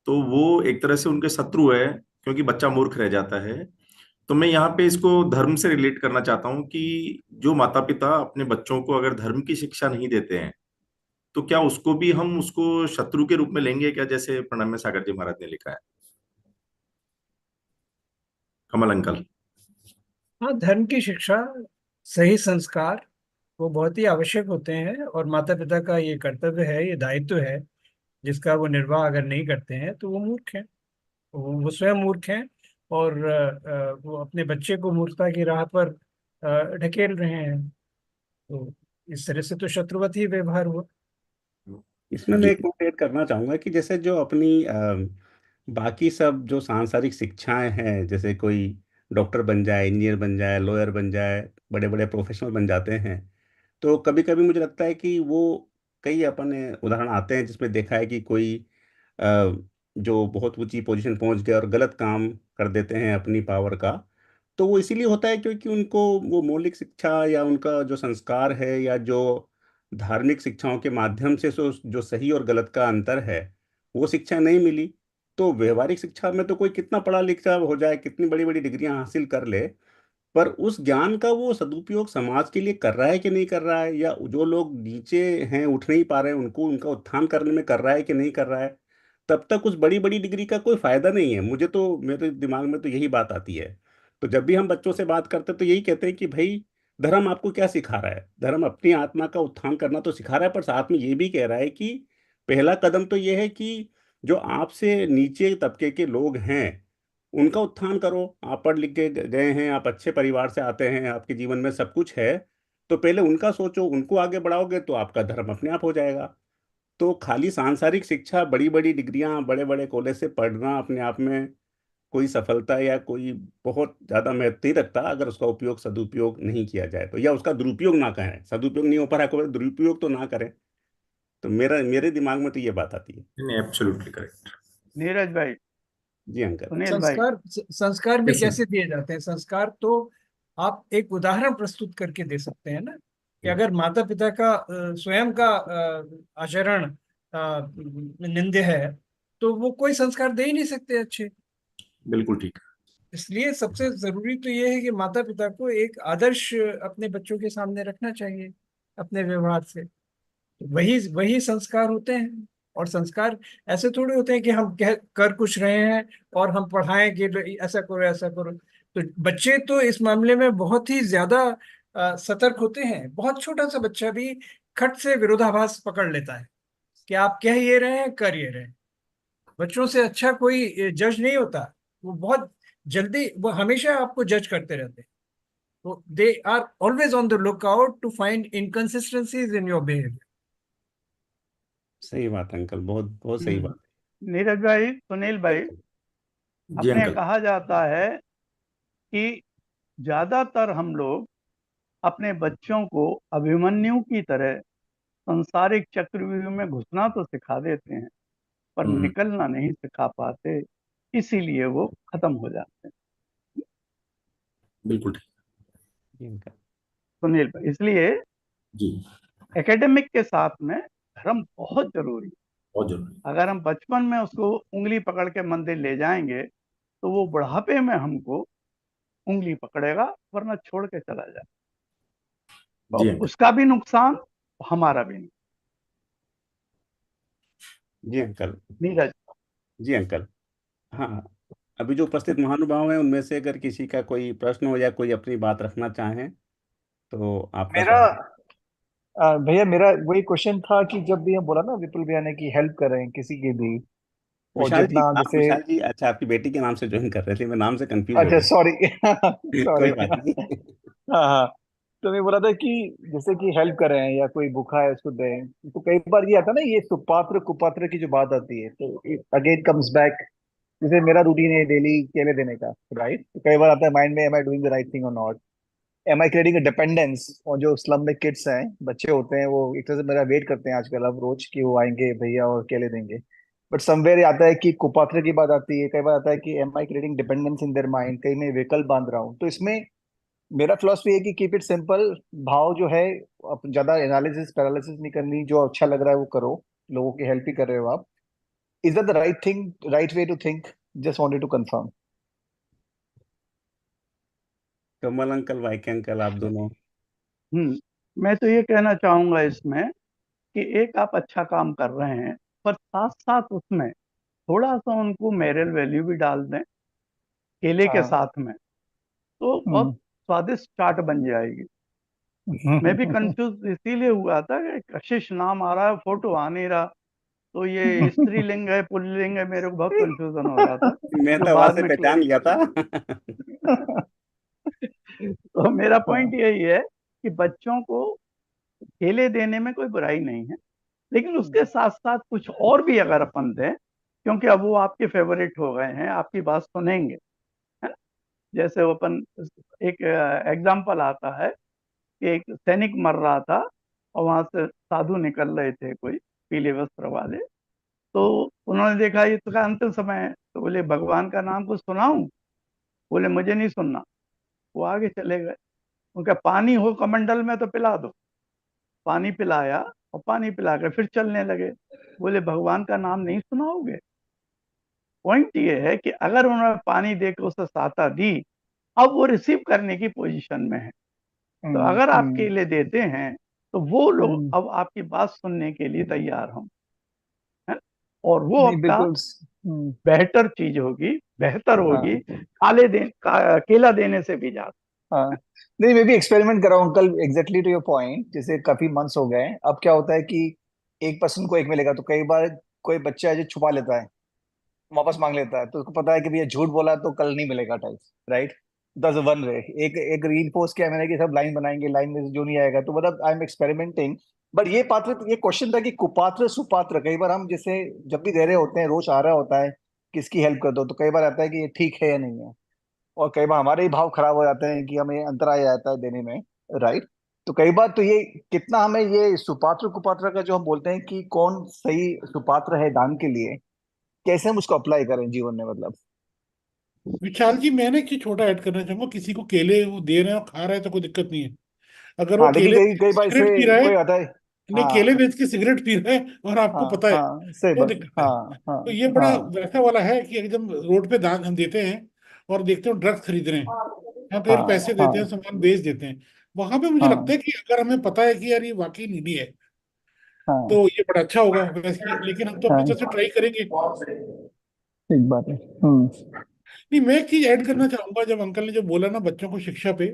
तो वो एक तरह से उनके शत्रु है, क्योंकि बच्चा मूर्ख रह जाता है। तो मैं यहाँ पे इसको धर्म से रिलेट करना चाहता हूँ कि जो माता पिता अपने बच्चों को अगर धर्म की शिक्षा नहीं देते हैं तो क्या उसको भी हम उसको शत्रु के रूप में लेंगे क्या, जैसे प्रणम्य सागर जी महाराज ने लिखा है? कमल अंकल। हाँ, धर्म की शिक्षा, सही संस्कार वो बहुत ही आवश्यक होते हैं, और माता पिता का ये कर्तव्य है, ये दायित्व है, जिसका वो निर्वाह अगर नहीं करते हैं तो वो मूर्ख हैं। वो स्वयं मूर्ख हैं, और वो अपने बच्चे को मूर्खता की राह पर ढकेल रहे हैं। तो इस तरह से तो शत्रुवत ही व्यवहार हुआ। इसमें मैं जी। एक बात ऐड करना चाहूंगा कि जैसे जो अपनी बाकी सब जो सांसारिक शिक्षाएं हैं, जैसे कोई डॉक्टर बन जाए, इंजीनियर बन जाए, लॉयर बन जाए, बड़े बड़े प्रोफेशनल बन जाते हैं, तो कभी कभी मुझे लगता है कि वो, कई अपने उदाहरण आते हैं जिसमें देखा है कि कोई अ, जो बहुत ऊंची पोजीशन पहुंच गया और गलत काम कर देते हैं अपनी पावर का, तो वो इसीलिए होता है क्योंकि उनको वो मौलिक शिक्षा या उनका जो संस्कार है या जो धार्मिक शिक्षाओं के माध्यम से जो सही और गलत का अंतर है, वो शिक्षा नहीं मिली। तो व्यवहारिक शिक्षा में तो कोई कितना पढ़ा लिखा हो जाए, कितनी बड़ी बड़ी डिग्रियां हासिल कर ले, पर उस ज्ञान का वो सदुपयोग समाज के लिए कर रहा है कि नहीं कर रहा है, या जो लोग नीचे हैं, उठ नहीं पा रहे हैं, उनको उनका उत्थान करने में कर रहा है कि नहीं कर रहा है, तब तक उस बड़ी बड़ी डिग्री का कोई फायदा नहीं है। मुझे तो, मेरे दिमाग में तो यही बात आती है। तो जब भी हम बच्चों से बात करते हैं तो यही कहते हैं कि भाई, धर्म आपको क्या सिखा रहा है? धर्म अपनी आत्मा का उत्थान करना तो सिखा रहा है, पर साथ में ये भी कह रहा है कि पहला कदम तो ये है कि जो आपसे नीचे तबके के लोग हैं उनका उत्थान करो। आप पढ़ लिख के गए हैं, आप अच्छे परिवार से आते हैं, आपके जीवन में सब कुछ है, तो पहले उनका सोचो, उनको आगे बढ़ाओगे तो आपका धर्म अपने आप हो जाएगा। तो खाली सांसारिक शिक्षा, बड़ी बड़ी डिग्रियां, बड़े बड़े कॉलेज से पढ़ना अपने आप में कोई सफलता या कोई बहुत ज्यादा महत्व नहीं रखता, अगर उसका उपयोग सदुपयोग नहीं किया जाए तो, या उसका दुरुपयोग ना करें। सदुपयोग नहीं हो पा रहा है, दुरुपयोग तो ना करें। तो मेरे दिमाग में तो ये बात आती है। नहीं, एब्सोल्युटली करेक्ट। नीरज भाई, जी अंकल। सुनील भाई, संस्कार भी Yes, sir. कैसे दिए जाते हैं? संस्कार तो आप एक उदाहरण प्रस्तुत करके दे सकते हैं ना, कि अगर माता पिता का स्वयं का आचरण निंद्य है, तो वो कोई संस्कार दे ही नहीं सकते अच्छे। बिल्कुल ठीक। इसलिए सबसे जरूरी तो ये है कि माता पिता को एक आदर्श अपने बच्चों के सामने रखना चाहिए अपने व्यवहार से। वही वही संस्कार होते हैं। और संस्कार ऐसे थोड़े होते हैं कि हम कर कुछ रहे हैं और हम पढ़ाएं कि ऐसा करो ऐसा करो। तो बच्चे तो इस मामले में बहुत ही ज्यादा सतर्क होते हैं। बहुत छोटा सा बच्चा भी खट से विरोधाभास पकड़ लेता है कि आप कह ये रहे हैं, कर ये रहे हैं। बच्चों से अच्छा कोई जज नहीं होता। वो बहुत जल्दी, वो हमेशा आपको जज करते रहते हैं। तो they are always on the lookout to find inconsistencies in your behaviour. सही बात अंकल, बहुत बहुत सही बात। नीरज भाई, सुनील भाई, जी अपने अंकल। कहा जाता है कि ज्यादातर हम लोग अपने बच्चों को अभिमन्यु की तरह संसारिक चक्रव्यूह में घुसना तो सिखा देते हैं, पर निकलना नहीं सिखा पाते, इसीलिए वो खत्म हो जाते हैं। बिल्कुल ठीक। जी अंकल। सुनील भाई, इसलिए जी, एकेडमिक के साथ में धर्म बहुत जरूरी है। बहुत जरूरी। अगर हम बचपन में उसको उंगली पकड़ के मंदिर ले जाएंगे तो वो बुढ़ापे में हमको उंगली पकड़ेगा, वरना छोड़ के चला जाए। तो जी अंकल। उसका भी नुकसान, हमारा भी नुकसान। जी अंकल। नीरज, जी अंकल। हाँ, अभी जो उपस्थित महानुभाव हैं उनमें से अगर किसी का कोई प्रश्न हो या कोई अपनी बात रखना चाहें तो आपका मेरा स्वागत। भैया, मेरा वही क्वेश्चन था कि जब भी हम बोला ना विपुल भैया ने कि हेल्प करें किसी की भी, और विशाल जी, जितना आप जैसे, विशाल जी, अच्छा आपकी बेटी के नाम से ज्वाइन कर रहे थे, मैं नाम से कंफ्यूज हो अच्छा गया। सॉरी सॉरी कोई बात नहीं। हाँ हाँ। तो मैं बोला था कि जैसे कि हेल्प करें या कोई भूखा है उसको दें, तो कई बार ये आता है ना, ये सुपात्र कुपात्र की जो बात आती है, तो अगेन कम्स बैक। जैसे मेरा रूटीन है डेली केले देने का, राइट? तो कई बार आता है माइंड में, am I doing the right thing और not, am I creating a dependence. और जो स्लम में किड्स हैं, बच्चे होते हैं, वो एक तरह से मेरा वेट करते हैं आजकल अब रोज कि वो आएंगे भैया और केले देंगे। बट समवेयर आता है कि कुपात्र की बात आती है, कई बार आता है कि am I creating dependence in their mind, कहीं मैं विकल्प बांध रहा हूँ। तो इसमें मेरा फिलॉसफी है कि कीप इट सिंपल। भाव जो है, ज्यादा एनालिसिस पैरालिसिस नहीं करनी, जो अच्छा लग रहा है वो करो। लोगों की हेल्प ही कर रहे हो आप। Is that the right thing, right way to think? Just wanted to confirm. Kamal uncle, YK uncle, आप दोनों। मैं तो ये कहना चाहूंगा इसमें कि एक आप अच्छा काम कर रहे हैं, पर साथ साथ उसमें थोड़ा सा उनको मेरल वैल्यू भी डाल दें केले के हाँ। साथ में, तो बहुत हम्म। स्वादिष्ट चाट बन जाएगी। मैं भी कंफ्यूज इसीलिए हुआ था कि कशिश नाम आ रहा है, फोटो आ नहीं रहा, तो ये स्त्रीलिंग है पुल्लिंग है, मेरे को बहुत कंफ्यूजन हो रहा था, मैं जो तो आवाज बाद से में पहचान लिया था। तो मेरा हाँ। पॉइंट यही है कि बच्चों को केले देने में कोई बुराई नहीं है, लेकिन उसके साथ साथ कुछ और भी अगर अपन दें, क्योंकि अब वो आपके फेवरेट हो गए हैं, आपकी बात सुनेंगे, है ना? जैसे वो अपन, एक एग्जाम्पल आता है कि एक सैनिक मर रहा था और वहां से साधु निकल रहे थे, कोई पीले वस्त्र वाले। तो उन्होंने देखा ये तो का अंतिम समय है, तो बोले भगवान का नाम कुछ सुनाऊं? बोले मुझे नहीं सुनना। वो आगे चले गए। उनका पानी हो कमंडल में तो पिला दो। पानी पिलाया और पानी पिला कर फिर चलने लगे। बोले भगवान का नाम नहीं सुनाओगे? पॉइंट ये है कि अगर उन्होंने पानी देकर उसे सहायता दी, अब वो रिसीव करने की पोजीशन में है। तो हम्म। अगर आप हम्म। केले देते हैं तो वो लोग हम्म। अब आपकी बात सुनने के लिए तैयार हों, है? और वो नहीं, आपका बिल्कुल। बेहतर चीज होगी, बेहतर होगी हाँ केला देने से भी ज्यादा। हाँ। नहीं, मैं भी एक्सपेरिमेंट कर रहा हूँ uncle, exactly to your point. जैसे काफी मंथ्स हो गए हैं, अब क्या होता है कि एक पर्सन को एक मिलेगा, तो कई बार कोई बच्चा है जो छुपा लेता है, वापस मांग लेता है, तो उसको पता है कि भैया झूठ बोला तो कल नहीं मिलेगा टाइप, राइट? दस वन वे, एक एक रीइंफोर्स किया मैंने कि सब लाइन बनाएंगे, लाइन में से जो नहीं आएगा, तो मतलब आई एम एक्सपेरिमेंटिंग बट ये पात्र, ये क्वेश्चन था कि कुपात्र सुपात्र, कई बार हम जैसे जब भी दे रहे होते हैं, रोज आ रहा होता है किसकी हेल्प कर दो, तो कई बार आता है कि ये ठीक है या नहीं है, और कई बार हमारे ही भाव खराब हो जाते हैं कि हमें अंतराय आता है देने में, राइट। तो कई बार तो ये कितना हमें ये सुपात्र कुपात्र का जो हम बोलते हैं कि कौन सही सुपात्र है दान के लिए, कैसे हम उसको अप्लाई करें जीवन में, मतलब। विशाल जी, मैंने एक चीज छोटा ऐड करना चाहूंगा। किसी को केले वो दे रहे हैं और खा रहा है तो कोई दिक्कत नहीं है। अगर वो हाँ, लेकिन केले कई बेच के कई बार सिगरेट इससे पी रहा है, कोई आता है। नहीं, केले हाँ बेच के सिगरेट पी रहा है और आपको हाँ पता है, हाँ, सही तो बात। दिक्कत है। हाँ हाँ तो ये बड़ा हाँ वैसा वाला है कि एकदम रोड पे दान हम देते हैं और देखते हैं ड्रग्स खरीद रहे हैं, हम कहीं हाँ पैसे देते हैं, हाँ सामान बेच देते हैं। वहां पे मुझे लगता हाँ है कि अगर हमें पता है कि यार ये वाकई नीडी है, हाँ तो ये बड़ा अच्छा होगा वैसे, लेकिन हम तो अपनी तरफ से हाँ, ट्राई करेंगे। ठीक बात है। हम्म। नहीं, मैं एक चीज ऐड करना चाहूंगा। जब अंकल ने जब बोला ना बच्चों को शिक्षा पे,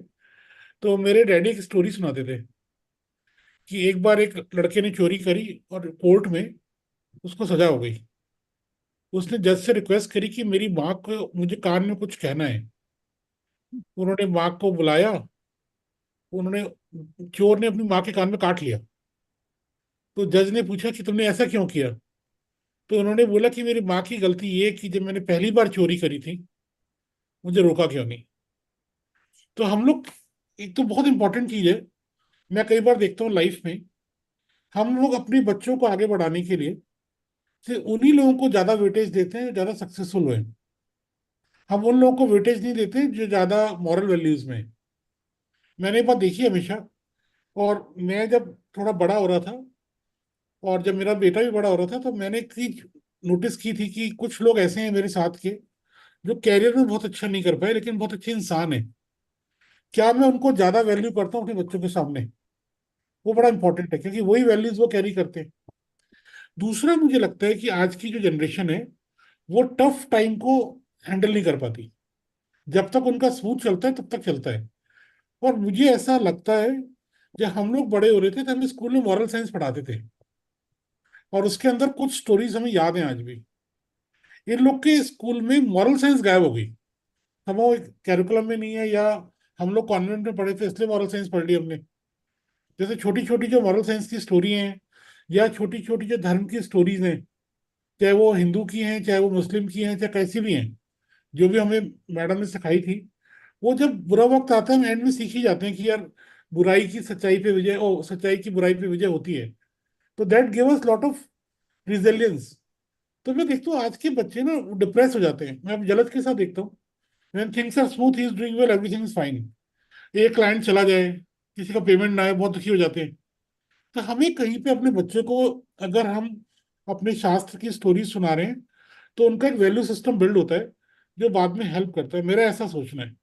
तो मेरे डैडी एक स्टोरी सुनाते थे कि एक बार एक लड़के ने चोरी करी और कोर्ट में उसको सजा हो गई। उसने जज से रिक्वेस्ट करी कि मेरी माँ को, मुझे कान में कुछ कहना है। उन्होंने माँ को बुलाया, उन्होंने, चोर ने अपनी माँ के कान में काट लिया। तो जज ने पूछा कि तुमने ऐसा क्यों किया? तो उन्होंने बोला कि मेरी माँ की गलती ये कि जब मैंने पहली बार चोरी करी थी, मुझे रोका क्यों नहीं। तो हम लोग, एक तो बहुत इंपॉर्टेंट चीज है, मैं कई बार देखता हूँ लाइफ में, हम लोग अपने बच्चों को आगे बढ़ाने के लिए सिर्फ उन्हीं लोगों को ज्यादा वेटेज देते हैं जो ज्यादा सक्सेसफुल हुए हैं। हम उन लोगों को वेटेज नहीं देते जो ज्यादा मॉरल वैल्यूज में हैं। मैंने ये बात देखी है हमेशा। और मैं जब थोड़ा बड़ा हो रहा था, और जब मेरा बेटा भी बड़ा हो रहा था, तो मैंने एक चीज नोटिस की थी कि कुछ लोग ऐसे हैं मेरे साथ के जो कैरियर में बहुत अच्छा नहीं कर पाए लेकिन बहुत अच्छे इंसान है। क्या मैं उनको ज्यादा वैल्यू करता हूँ अपने बच्चों के सामने? वो बड़ा इंपॉर्टेंट है, क्योंकि वही वैल्यूज वो कैरी करते हैं। दूसरा, मुझे लगता है कि आज की जो जनरेशन है वो टफ टाइम को हैंडल नहीं कर पाती। जब तक उनका स्मूथ चलता है तब तक चलता है। और मुझे ऐसा लगता है, जब हम लोग बड़े हो रहे थे तो हमें स्कूल में मॉरल साइंस पढ़ाते थे, और उसके अंदर कुछ स्टोरीज हमें याद हैं आज भी। इन लोग के स्कूल में मॉरल साइंस गायब हो गई। हम वो कैरिकुलम में नहीं है, या हम लोग कॉन्वेंट में पढ़े थे इसलिए मॉरल साइंस पढ़ ली हमने। जैसे छोटी छोटी जो मॉरल साइंस की स्टोरी हैं, या छोटी छोटी जो धर्म की स्टोरीज हैं, चाहे वो हिंदू की हैं, चाहे वो मुस्लिम की हैं, चाहे कैसी भी हैं, जो भी हमें मैडम ने सिखाई थी, वो जब बुरा वक्त आता है हम एंड में सीख ही जाते हैं कि यार बुराई की सच्चाई पे विजय, ओ सच्चाई की बुराई पे विजय होती है। तो that give us lot of resilience. तो मैं देखता हूँ आज के बच्चे ना डिप्रेस हो जाते हैं। मैं अब जलत के साथ देखता हूँ, when things are smooth he is doing well, everything is fine. एक क्लाइंट चला जाए, किसी का पेमेंट ना आए, बहुत दुखी हो जाते हैं। तो हमें कहीं पे अपने बच्चे को, अगर हम अपने शास्त्र की स्टोरी सुना रहे हैं, तो उनका एक वैल्यू सिस्टम बिल्ड होता है जो बाद में हेल्प करता है। मेरा ऐसा सोचना है।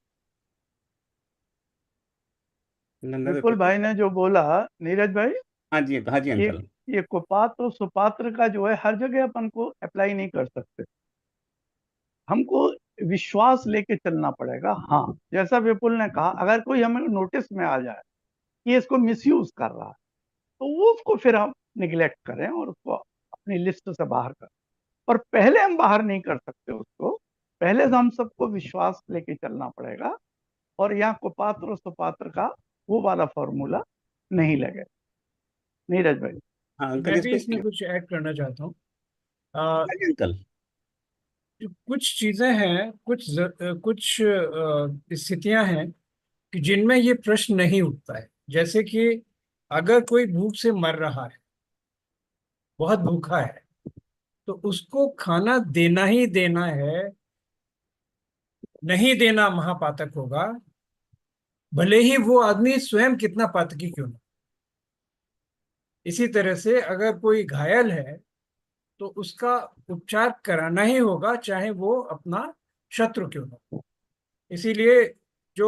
नंदा दत्त विपुल जी। भाई ने जो बोला, नीरज भाई, हाँ जी ये अंकल। ये कुपात्र और सुपात्र का जो है हर जगह अपन को अप्लाई नहीं कर सकते। हमको विश्वास लेके चलना पड़ेगा। हाँ, जैसा विपुल ने कहा, अगर कोई हमें नोटिस में आ जाए कि इसको मिसयूज कर रहा है, तो वो उसको फिर हम निगलेक्ट करें और उसको अपनी लिस्ट से बाहर करें। और पहले हम बाहर नहीं कर सकते उसको, पहले तो हम सबको विश्वास लेके चलना पड़ेगा। और यहाँ कुपात्र और सुपात्र का वो वाला फॉर्मूला नहीं लगे। नीरज भाई। हाँ अंकल, मैं भी इसमें इसमें कुछ ऐड करना चाहता हूँ। हाँ जी अंकल। कुछ चीजें हैं, कुछ स्थितियां हैं कि जिनमें ये प्रश्न नहीं उठता है। जैसे कि अगर कोई भूख से मर रहा है, बहुत भूखा है, तो उसको खाना देना ही देना है, नहीं देना महापातक होगा, भले ही वो आदमी स्वयं कितना पातकी क्यों ना। इसी तरह से अगर कोई घायल है तो उसका उपचार कराना ही होगा, चाहे वो अपना शत्रु क्यों ना हो। इसीलिए जो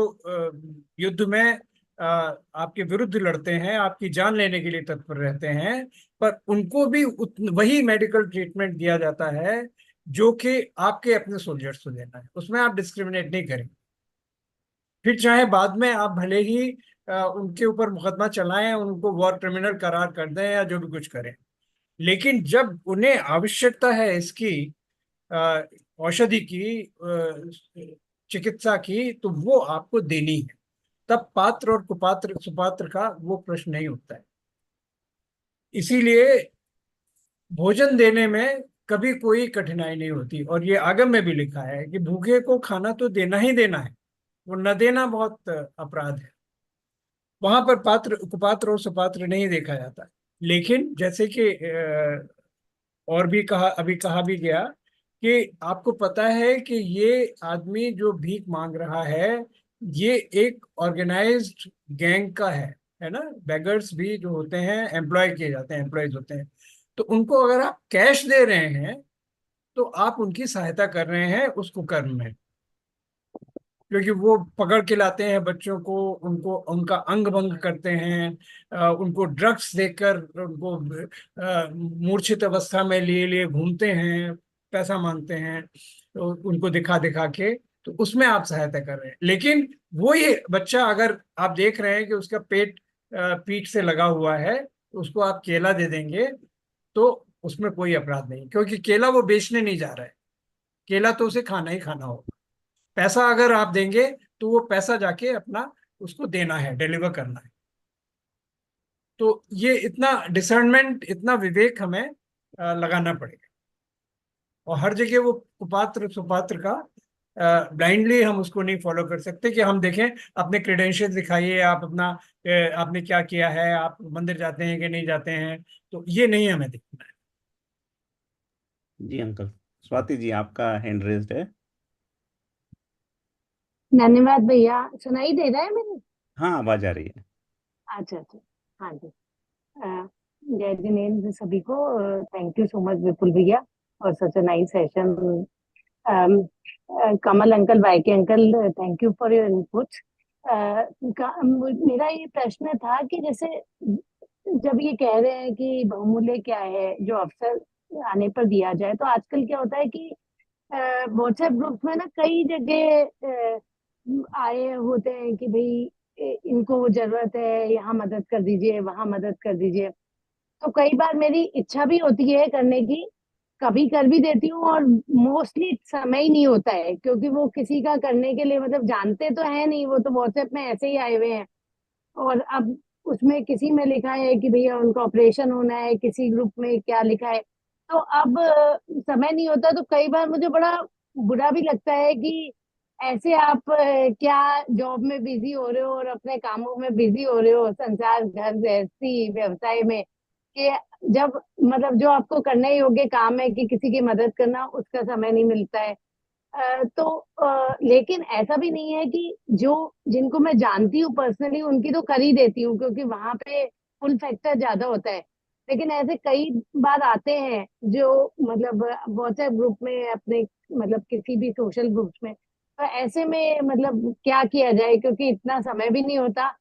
युद्ध में आपके विरुद्ध लड़ते हैं, आपकी जान लेने के लिए तत्पर रहते हैं, पर उनको भी वही मेडिकल ट्रीटमेंट दिया जाता है जो कि आपके अपने सोल्जर्स को देना है। उसमें आप डिस्क्रिमिनेट नहीं करेंगे। फिर चाहे बाद में आप भले ही उनके ऊपर मुकदमा चलाएं, उनको वॉर क्रिमिनल करार कर दें या जो भी कुछ करें, लेकिन जब उन्हें आवश्यकता है इसकी, अ, औषधि की, चिकित्सा की, तो वो आपको देनी है। तब पात्र और कुपात्र सुपात्र का वो प्रश्न नहीं उठता है। इसीलिए भोजन देने में कभी कोई कठिनाई नहीं होती। और ये आगम में भी लिखा है कि भूखे को खाना तो देना ही देना है, वो न देना बहुत अपराध है। वहां पर पात्र कुपात्र और सुपात्र नहीं देखा जाता। लेकिन जैसे कि और भी कहा, अभी कहा भी गया कि आपको पता है कि ये आदमी जो भीख मांग रहा है ये एक ऑर्गेनाइज्ड गैंग का है ना। बेगर्स भी जो होते हैं एम्प्लॉय किए जाते हैं, एम्प्लॉयज होते हैं। तो उनको अगर आप कैश दे रहे हैं तो आप उनकी सहायता कर रहे हैं उस कुकर्म में, क्योंकि वो पकड़ के लाते हैं बच्चों को, उनको उनका अंग भंग करते हैं, उनको ड्रग्स देकर उनको मूर्छित अवस्था में लिए लिए घूमते हैं, पैसा मांगते हैं तो उनको दिखा दिखा के, तो उसमें आप सहायता कर रहे हैं। लेकिन वो ये बच्चा अगर आप देख रहे हैं कि उसका पेट पीठ से लगा हुआ है, तो उसको आप केला दे देंगे तो उसमें कोई अपराध नहीं, क्योंकि केला वो बेचने नहीं जा रहा है, केला तो उसे खाना ही खाना होगा। पैसा अगर आप देंगे तो वो पैसा जाके अपना उसको देना है, डिलीवर करना है। तो ये इतना डिसर्नमेंट, इतना विवेक हमें लगाना पड़ेगा। और हर जगह वो कुपात्र सुपात्र का ब्लाइंडली हम उसको नहीं फॉलो कर सकते कि हम देखें अपने क्रेडेंशियल दिखाइए, आप अपना आपने क्या किया है, आप मंदिर जाते हैं कि नहीं जाते हैं, तो ये नहीं हमें देखना है। जी अंकल। स्वाति जी, आपका हैंड रेज्ड है। धन्यवाद भैया। सुनाई दे रहा है मेरे? हाँ, आवाज आ रही है। अच्छा अच्छा, हाँ जी। अ, जय जिनेन्द्र सभी को। Thank you so much Vipul भैया और such a nice session. Kamal uncle, YK uncle, thank you for your input. मेरा ये प्रश्न था कि जैसे जब ये कह रहे हैं कि बहुमूल्य क्या है जो अवसर आने पर दिया जाए, तो आजकल क्या होता है कि व्हाट्सएप ग्रुप में ना कई जगह आए होते हैं कि भाई इनको वो जरूरत है, यहाँ मदद कर दीजिए, वहां मदद कर दीजिए। तो कई बार मेरी इच्छा भी होती है करने की, कभी कर भी देती हूँ, और मोस्टली समय ही नहीं होता है, क्योंकि वो किसी का करने के लिए मतलब जानते तो है नहीं, वो तो व्हाट्सएप में ऐसे ही आए हुए हैं। और अब उसमें किसी में लिखा है कि भैया उनका ऑपरेशन होना है, किसी ग्रुप में क्या लिखा है, तो अब समय नहीं होता। तो कई बार मुझे बड़ा बुरा भी लगता है कि ऐसे आप क्या जॉब में बिजी हो रहे हो और अपने कामों में बिजी हो रहे हो, संसार घर गृहस्थी व्यवसाय में, कि जब मतलब जो आपको करने योग्य काम है कि किसी की मदद करना, उसका समय नहीं मिलता है। लेकिन ऐसा भी नहीं है कि जो जिनको मैं जानती हूँ पर्सनली उनकी तो कर ही देती हूँ, क्योंकि वहां पे पुल फैक्टर ज्यादा होता है। लेकिन ऐसे कई बार आते हैं जो मतलब व्हाट्सएप ग्रुप में, अपने मतलब किसी भी सोशल ग्रुप्स में, तो ऐसे में मतलब क्या किया जाए, क्योंकि इतना समय भी नहीं होता।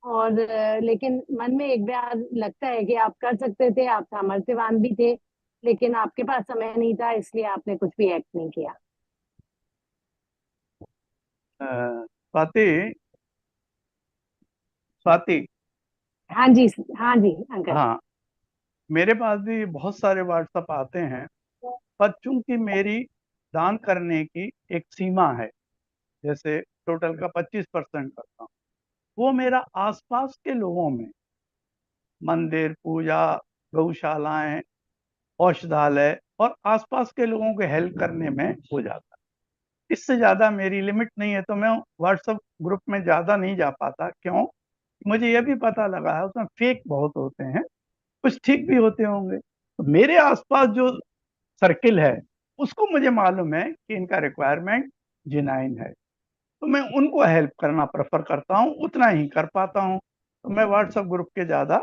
और लेकिन मन में एक बार लगता है कि आप कर सकते थे, आप सामर्थ्यवान भी थे, लेकिन आपके पास समय नहीं था, इसलिए आपने कुछ भी एक्ट नहीं किया। स्वाति, स्वाति। हाँ जी, हाँ जी अंकल। हाँ, मेरे पास भी बहुत सारे व्हाट्सएप आते हैं, पर चूंकि मेरी दान करने की एक सीमा है, जैसे टोटल का 25% करता हूँ, वो मेरा आसपास के लोगों में, मंदिर, पूजा, गौशालाएं, औषधालय और आसपास के लोगों को हेल्प करने में हो जाता है। इससे ज्यादा मेरी लिमिट नहीं है, तो मैं व्हाट्सएप ग्रुप में ज्यादा नहीं जा पाता। क्यों? मुझे यह भी पता लगा है उसमें फेक बहुत होते हैं, कुछ ठीक भी होते होंगे। तो मेरे आसपास जो सर्किल है उसको मुझे मालूम है कि इनका रिक्वायरमेंट जेन्युइन है, तो मैं उनको हेल्प करना प्रेफर करता हूँ, उतना ही कर पाता हूँ। तो मैं व्हाट्सएप ग्रुप के ज्यादा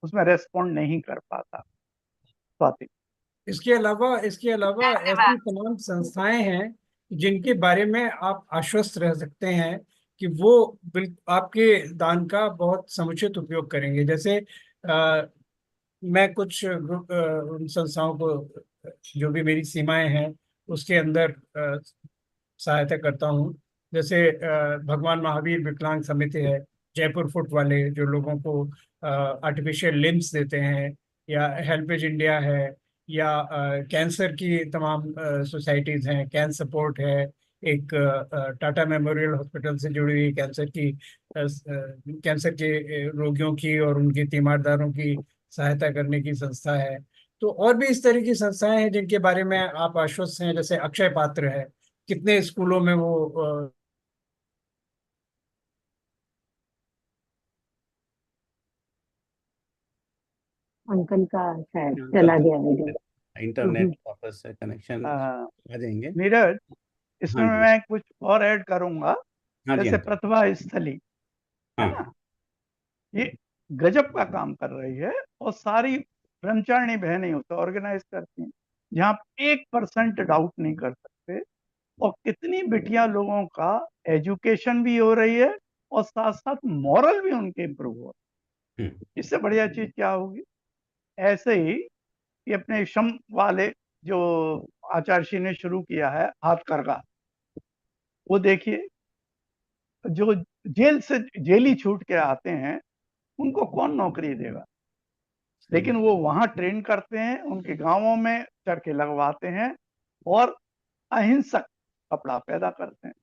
उसमें रेस्पॉन्ड नहीं कर पाता। स्वाति। इसके अलावा ऐसी धन्यवाद। तमाम संस्थाएं हैं जिनके बारे में आप आश्वस्त रह सकते हैं कि वो आपके दान का बहुत समुचित उपयोग करेंगे। जैसे मैं कुछ उन संस्थाओं को, जो भी मेरी सीमाएं हैं उसके अंदर सहायता करता हूँ। जैसे भगवान महावीर विकलांग समिति है, जयपुर फुट वाले जो लोगों को आर्टिफिशियल लिम्स देते हैं, या हेल्पेज इंडिया है, या कैंसर की तमाम सोसाइटीज हैं, कैंसर सपोर्ट है, एक टाटा मेमोरियल हॉस्पिटल से जुड़ी हुई कैंसर के रोगियों की और उनके तीमारदारों की सहायता करने की संस्था है। तो और भी इस तरह की संस्थाएं हैं जिनके बारे में आप आश्वस्त हैं, जैसे अक्षय पात्र है, कितने स्कूलों में वो अंकल का शायद अंकल चला गया वीडियो। इंटरनेट वापस से कनेक्शन हाँ आ जाएंगे। नीरज, इसमें हाँ जी, मैं कुछ और ऐड करूंगा। हाँ जी जैसे अंकल। प्रतिभा स्थली है हाँ ना, ये गजब का काम कर रही है और सारी ब्रह्मचारिणी बहनें उसे ऑर्गेनाइज करती हैं, जहाँ 1% डाउट नहीं कर सकते। और कितनी बिटिया लोगों का एजुकेशन भी हो रही है और साथ साथ मॉरल भी उनके इम्प्रूव हो रहे हैं। हम्म, इससे बढ़िया चीज क्या होगी। ऐसे ही ये अपने श्रम वाले जो आचार्य ने शुरू किया है हाथ करगा, वो देखिए, जो जेल से जेली छूट के आते हैं उनको कौन नौकरी देगा, सही लेकिन वो वहां ट्रेन करते हैं, उनके गांवों में चरखे लगवाते हैं और अहिंसक कपड़ा पैदा करते हैं,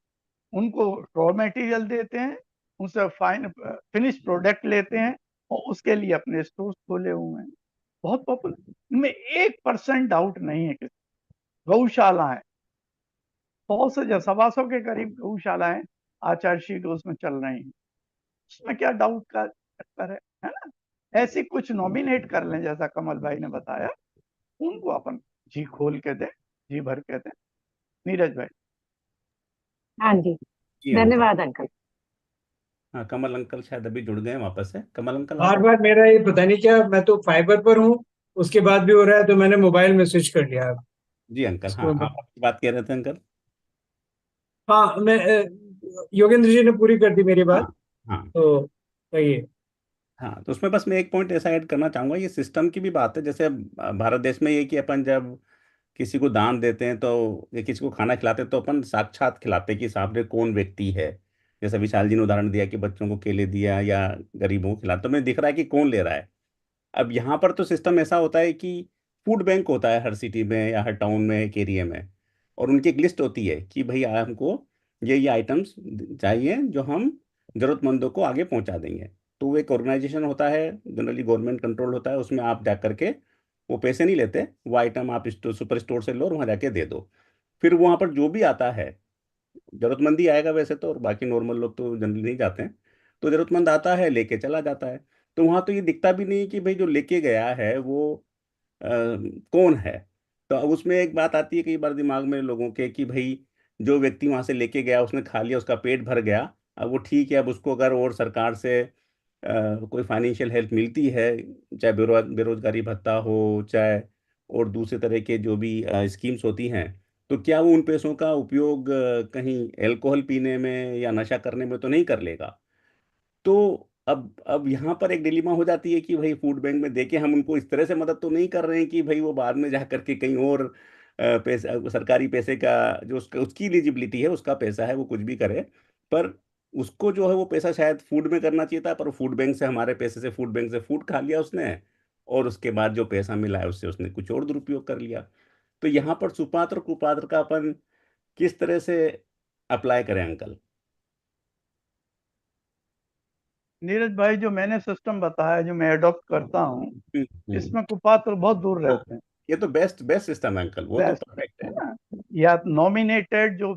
उनको रॉ मटेरियल देते हैं, उनसे फाइन फिनिश प्रोडक्ट लेते हैं और उसके लिए अपने स्टोर्स खोले हुए हैं। बहुत पॉपुलर, इनमें 1% डाउट नहीं है। गौशालाएं 100 से 125 के करीब गौशालाएं आचार्य के उसमें चल रही हैं, उसमें क्या डाउट का चक्कर है ना। ऐसी कुछ नॉमिनेट कर लें, जैसा कमल भाई ने बताया, उनको अपन जी खोल के दें, जी भर के दें। नीरज भाई। हाँ जी, जी अंकल। धन्यवाद अंकल। हाँ, कमल अंकल शायद अभी जुड़ गए वापस से। कमल अंकल बार आप। बार मेरा ये पता नहीं क्या, मैं तो फाइबर पर हूँ, उसके बाद भी हो रहा है, तो मैंने मोबाइल में स्विच कर लिया अब जी अंकल, हाँ इसको। आप आपकी बात कह रहे थे अंकल। हाँ, मैं योगेंद्र जी ने पूरी कर दी मेरी हाँ बात, हाँ तो कहिए। हाँ, तो उसमें बस मैं एक पॉइंट ऐसा ऐड करना चाहूंगा, ये सिस्टम की भी बात है। जैसे अब भारत देश में ये कि अपन जब किसी को दान देते हैं तो या किसी को खाना खिलाते हैं तो अपन साक्षात खिलाते हैं कि सामने कौन व्यक्ति है। जैसे विशाल जी ने उदाहरण दिया कि बच्चों को केले दिया या गरीबों को खिलाते, तो मैं दिख रहा है कि कौन ले रहा है। अब यहाँ पर तो सिस्टम ऐसा होता है कि फूड बैंक होता है हर सिटी में या हर टाउन में, एक एरिया में, और उनकी एक लिस्ट होती है कि भाई हमको ये आइटम्स चाहिए जो हम जरूरतमंदों को आगे पहुंचा देंगे। तो वो एक ऑर्गेनाइजेशन होता है, जनरली गवर्नमेंट कंट्रोल होता है, उसमें आप जा करके वो पैसे नहीं लेते, वो आइटम आप सुपर स्टोर से लो और वहाँ जाके दे दो। फिर वहाँ पर जो भी आता है, जरूरतमंद ही आएगा वैसे तो, और बाकी नॉर्मल लोग तो जनरली नहीं जाते हैं, तो जरूरतमंद आता है लेके चला जाता है। तो वहाँ तो ये दिखता भी नहीं कि भाई जो लेके गया है वो कौन है। तो अब उसमें एक बात आती है कई बार दिमाग में लोगों के कि भाई जो व्यक्ति वहां से लेके गया उसने खा लिया, उसका पेट भर गया, अब वो ठीक है, अब उसको अगर और सरकार से कोई फाइनेंशियल हेल्प मिलती है, चाहे बेरोजगारी भत्ता हो, चाहे और दूसरे तरह के जो भी स्कीम्स होती हैं, तो क्या वो उन पैसों का उपयोग कहीं अल्कोहल पीने में या नशा करने में तो नहीं कर लेगा। तो अब यहाँ पर एक डिलीमा हो जाती है कि भाई फूड बैंक में देके हम उनको इस तरह से मदद तो नहीं कर रहे हैं कि भाई वो बाद में जा करके कहीं और पैसे, सरकारी पैसे का जो उसका उसकी एलिजिबिलिटी है, उसका पैसा है, वो कुछ भी करे, पर उसको जो है वो पैसा शायद फूड में करना चाहिए था, पर फूड बैंक से, हमारे पैसे से फूड बैंक से फूड खा लिया उसने, और उसके बाद जो पैसा मिला है उससे उसने कुछ और दुरुपयोग कर लिया। तो यहाँ पर सुपात्र कुपात्र का अपन किस तरह से अप्लाई करें अंकल। नीरज भाई, जो मैंने सिस्टम बताया, जो मैं अडॉप्ट करता हूँ, हम्म। इसमें कुपात्र बहुत दूर तो रहते हैं। ये तो बेस्ट बेस्ट सिस्टम है अंकल, वो तो बेस्ट परफेक्ट है है। ना, या नॉमिनेटेड जो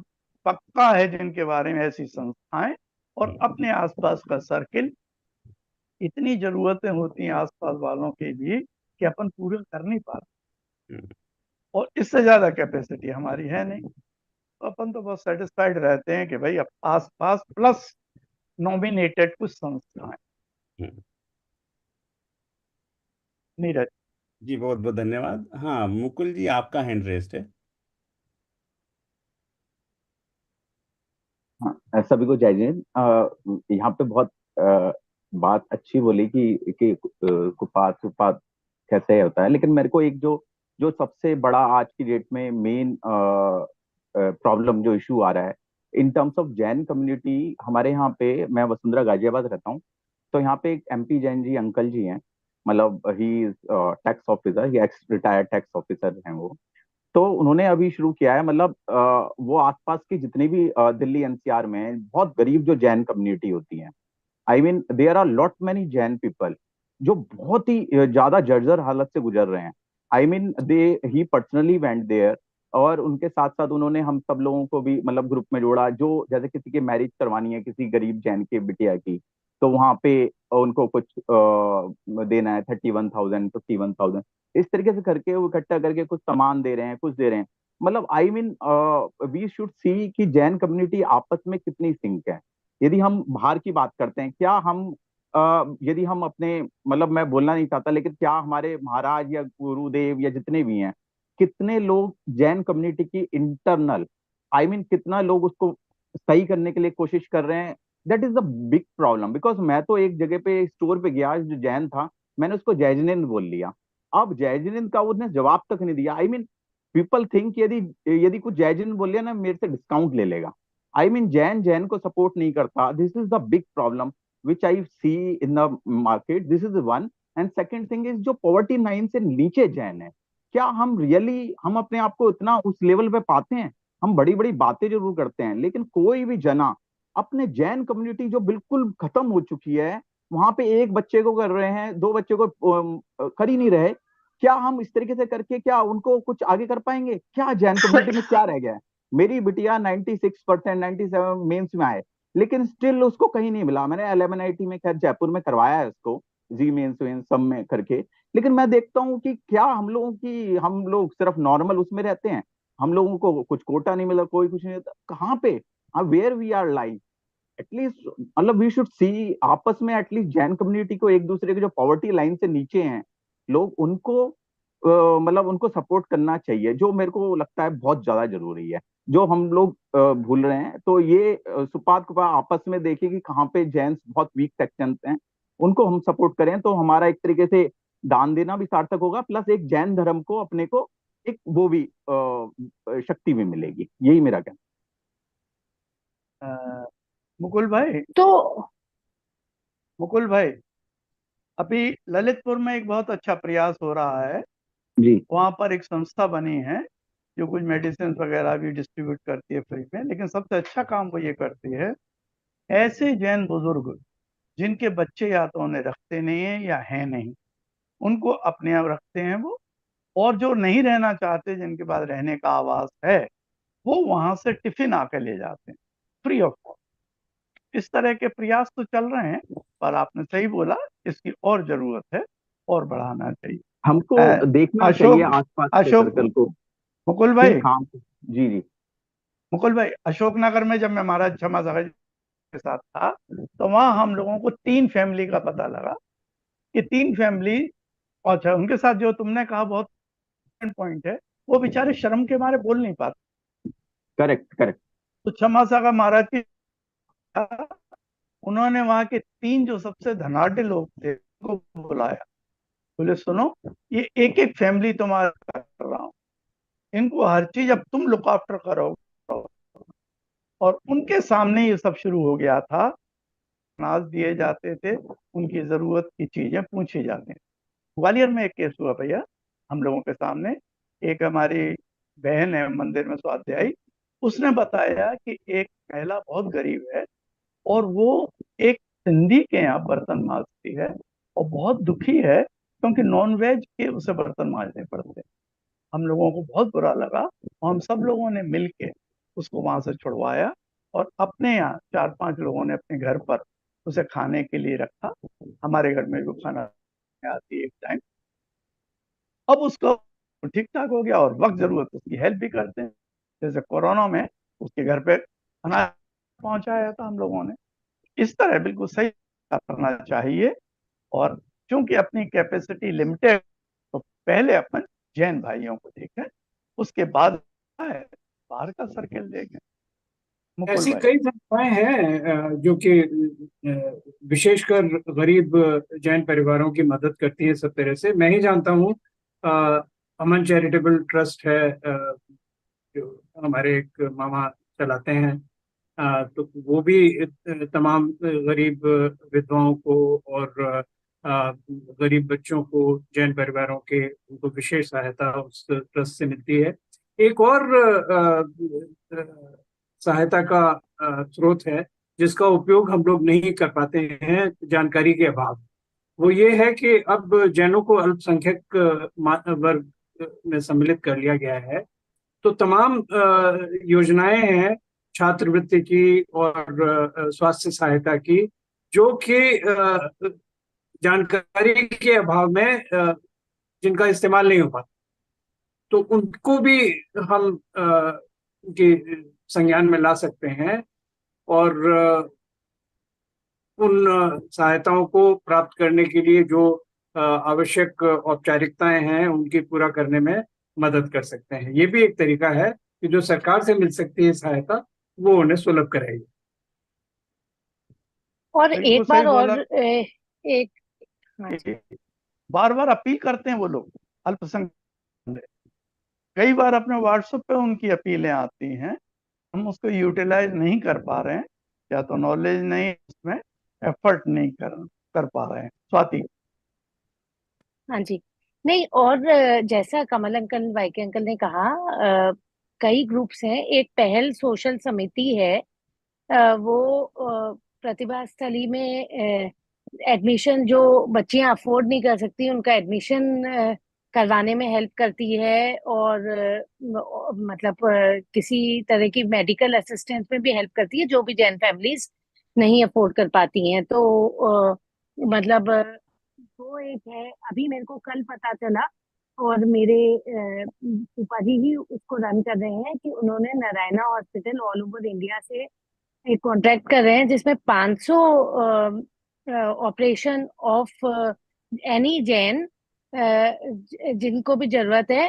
पक्का है, जिनके बारे में ऐसी संस्थाएं, और अपने आसपास का सर्किल। इतनी जरूरतें होती हैं आसपास वालों की भी कि अपन पूरा कर नहीं पाते, हम्म, और इससे ज्यादा कैपेसिटी हमारी है नहीं। तो अपन तो बहुत सेटिस्फाइड रहते हैं कि भाई अब आसपास प्लस नॉमिनेटेड कुछ संस्थाएं। हम्म। नीरज। जी बहुत बहुत धन्यवाद। हाँ मुकुल जी, आपका हैंड रेस्ट है। हाँ, सभी को जय जैन। यहाँ पे बहुत बात अच्छी बोली कि कुपात सुपात कैसे होता है, लेकिन मेरे को एक जो जो सबसे बड़ा आज की डेट में मेन प्रॉब्लम जो इशू आ रहा है in terms of Jain community, हमारे यहाँ पे, मैं वसुंधरा गाजियाबाद रहता हूँ, तो यहाँ पे एक एमपी जैन जी अंकल जी हैं, मतलब he is tax officer, he x retired tax officer हैं वो। तो उन्होंने अभी शुरू किया है, मतलब वो आसपास की जितनी भी दिल्ली एनसीआर में बहुत गरीब जो जैन कम्युनिटी होती है, I mean there are lot many Jain people जो बहुत ही ज्यादा जर्जर हालत से गुजर रहे हैं। I mean they he personally went there, और उनके साथ साथ उन्होंने हम सब लोगों को भी मतलब ग्रुप में जोड़ा, जो जैसे किसी की मैरिज करवानी है किसी गरीब जैन के बिटिया की, तो वहां पे उनको कुछ देना है, 31,000 51,000, इस तरीके से करके वो इकट्ठा करके कुछ सामान दे रहे हैं, कुछ दे रहे हैं। मतलब I mean we should see कि जैन कम्युनिटी आपस में कितनी सिंक है। यदि हम बाहर की बात करते हैं, क्या हम यदि हम अपने मतलब मैं बोलना नहीं चाहता, लेकिन क्या हमारे महाराज या गुरुदेव या जितने भी हैं, कितने लोग जैन कम्युनिटी की इंटरनल आई मीन कितना लोग उसको सही करने के लिए कोशिश कर रहे हैं? That is the big problem. Because मैं तो एक जगह पे स्टोर पे गया, जो जैन था, मैंने उसको जय जिनेंद्र बोल लिया। अब जय जिनेंद्र का उसने जवाब तक नहीं दिया। आई मीन पीपल थिंक यदि यदि कुछ जय जिनेंद्र बोल लिया ना, मेरे से डिस्काउंट ले लेगा। आई मीन जैन जैन को सपोर्ट नहीं करता। This is the big problem which I see in the market. This is one. And second thing is जो पॉवर्टी लाइन से नीचे जैन है, क्या हम रियली हम अपने आप को इतना उस लेवल पे पाते हैं? हम बड़ी बड़ी बातें जरूर करते हैं, लेकिन कोई भी जना अपने जैन कम्युनिटी जो बिल्कुल खत्म हो चुकी है, वहां पे एक बच्चे को कर रहे हैं, दो बच्चे को कर ही नहीं रहे। क्या हम इस तरीके से करके क्या उनको कुछ आगे कर पाएंगे? क्या जैन कम्युनिटी में क्या रह गया है? मेरी बिटिया 96% 97 मेंस में आए, लेकिन स्टिल उसको कहीं नहीं मिला। मैंने LMNIT में खैर जयपुर में करवाया है उसको, जी मेंस वेंस सब में करके, लेकिन मैं देखता हूँ कि क्या हम लोग सिर्फ नॉर्मल उसमें रहते हैं, हम लोगों को कुछ कोटा नहीं मिला, कोई कुछ नहीं होता कहाँ पे? Where we are lying at least, मतलब वी शुड सी आपस में एटलीस्ट जैन कम्युनिटी को, एक दूसरे के जो पॉवर्टी लाइन से नीचे हैं लोग, उनको मतलब उनको सपोर्ट करना चाहिए, जो मेरे को लगता है बहुत ज्यादा जरूरी है, जो हम लोग भूल रहे हैं। तो ये सुपात कुपा आपस में देखें कि कहाँ पे जैन बहुत वीक सेक्शन हैं, उनको हम सपोर्ट करें, तो हमारा एक तरीके से दान देना भी सार्थक होगा, प्लस एक जैन धर्म को अपने को एक वो भी शक्ति भी मिलेगी। यही मेरा कहना। मुकुल भाई, तो मुकुल भाई, अभी ललितपुर में एक बहुत अच्छा प्रयास हो रहा है। जी वहां पर एक संस्था बनी है जो कुछ मेडिसिन वगैरह भी डिस्ट्रीब्यूट करती है फ्री में, लेकिन सबसे अच्छा काम वो ये करती है, ऐसे जैन बुजुर्ग जिनके बच्चे या तो उन्हें रखते नहीं है या है नहीं, उनको अपने आप रखते हैं वो, और जो नहीं रहना चाहते, जिनके पास रहने का आवास है, वो वहां से टिफिन आके ले जाते हैं फ्री ऑफ कॉस्ट। इस तरह के प्रयास तो चल रहे हैं, पर आपने सही बोला, इसकी और जरूरत है और बढ़ाना चाहिए। हमको देखना चाहिए अशोक आसपास के अशोक सर्कल को मुकुल कि भाई हाँ। जी जी। मुकुल भाई, अशोकनगर में जब मैं महाराज क्षमा सागर के साथ था, तो वहां हम लोगों को 3 फैमिली का पता लगा कि 3 फैमिली, अच्छा उनके साथ जो तुमने कहा बहुत पॉइंट है, वो बेचारे शर्म के मारे बोल नहीं पाते। Correct correct. तो क्षमा सागर महाराज की, उन्होंने वहां के 3 जो सबसे धनाढ़ लोग थे उनको बुलाया, बोले सुनो, ये एक एक फैमिली तुम्हारा कर रहा हूँ, इनको हर चीज अब तुम लुक आफ्टर करो। और उनके सामने ये सब शुरू हो गया था, अनाज दिए जाते थे, उनकी जरूरत की चीजें पूछी जाती थी। ग्वालियर में एक केस हुआ भैया हम लोगों के सामने, एक हमारी बहन है मंदिर में स्वाध्यायी, उसने बताया कि एक महिला बहुत गरीब है और वो एक सिंधी के यहाँ बर्तन मांजती है और बहुत दुखी है क्योंकि नॉन वेज के उसे बर्तन मांजने पड़ते हैं। हम लोगों को बहुत बुरा लगा और हम सब लोगों ने मिल के उसको वहां से छुड़वाया और अपने यहाँ 4-5 लोगों ने अपने घर पर उसे खाने के लिए रखा। हमारे घर में भी खाना आती है एक टाइम। अब उसको ठीक ठाक हो गया और वक्त जरूरत उसकी हेल्प भी करते हैं। जैसे कोरोना में उसके घर पे अनाज पहुंचाया था हम लोगों ने। इस तरह बिल्कुल सही करना चाहिए। और चूंकि अपनी कैपेसिटी लिमिटेड, तो पहले अपन जैन भाइयों को देखें, उसके बाद बाहर का सर्कल देखें। मुकुल ऐसी भाई, कई संस्थाएं हैं जो कि विशेषकर गरीब जैन परिवारों की मदद करती हैं सब तरह से। मैं ही जानता हूँ, अमन चैरिटेबल ट्रस्ट है, जो हमारे एक मामा चलाते हैं। तो वो भी तमाम गरीब विधवाओं को और गरीब बच्चों को, जैन परिवारों के, उनको विशेष सहायता उस ट्रस्ट से मिलती है। एक और सहायता का स्रोत है जिसका उपयोग हम लोग नहीं कर पाते हैं, जानकारी के अभाव। वो ये है कि अब जैनों को अल्पसंख्यक वर्ग में सम्मिलित कर लिया गया है, तो तमाम योजनाएं हैं छात्रवृत्ति की और स्वास्थ्य सहायता की, जो कि जानकारी के अभाव में जिनका इस्तेमाल नहीं हो पाता, तो उनको भी हम उनके संज्ञान में ला सकते हैं और उन सहायताओं को प्राप्त करने के लिए जो आवश्यक औपचारिकताएं हैं उनकी पूरा करने में मदद कर सकते हैं। ये भी एक तरीका है कि जो सरकार से मिल सकती है सहायता, वो उन्हें सुलभ कराएगी। और बिल्कुल एक सही बार और बोला। एक हाँ जी, बार बार अपील करते हैं वो लोग अल्पसंख्यक, कई बार अपने व्हाट्सएप पे उनकी अपीलें आती हैं, हम उसको यूटिलाइज नहीं कर पा रहे हैं, या तो नॉलेज नहीं, उसमें एफर्ट नहीं कर पा रहे हैं। स्वाति। हाँ जी। नहीं, और जैसा कमल अंकल, वाईके अंकल ने कहा, कई ग्रुप्स हैं। एक पहल सोशल समिति है, वो प्रतिभा स्थली में एडमिशन, जो बच्चियां अफोर्ड नहीं कर सकती उनका एडमिशन करवाने में हेल्प करती है, और मतलब किसी तरह की मेडिकल असिस्टेंस में भी हेल्प करती है, जो भी जैन फैमिलीज नहीं अफोर्ड कर पाती हैं। तो मतलब वो एक है। अभी मेरे को कल पता चला, और मेरे फूफा जी ही उसको रन कर रहे हैं, कि उन्होंने Narayana hospital all over India से एक कॉन्ट्रैक्ट कर रहे हैं, जिसमें 500 ऑपरेशन ऑफ एनी जैन जिनको भी जरूरत है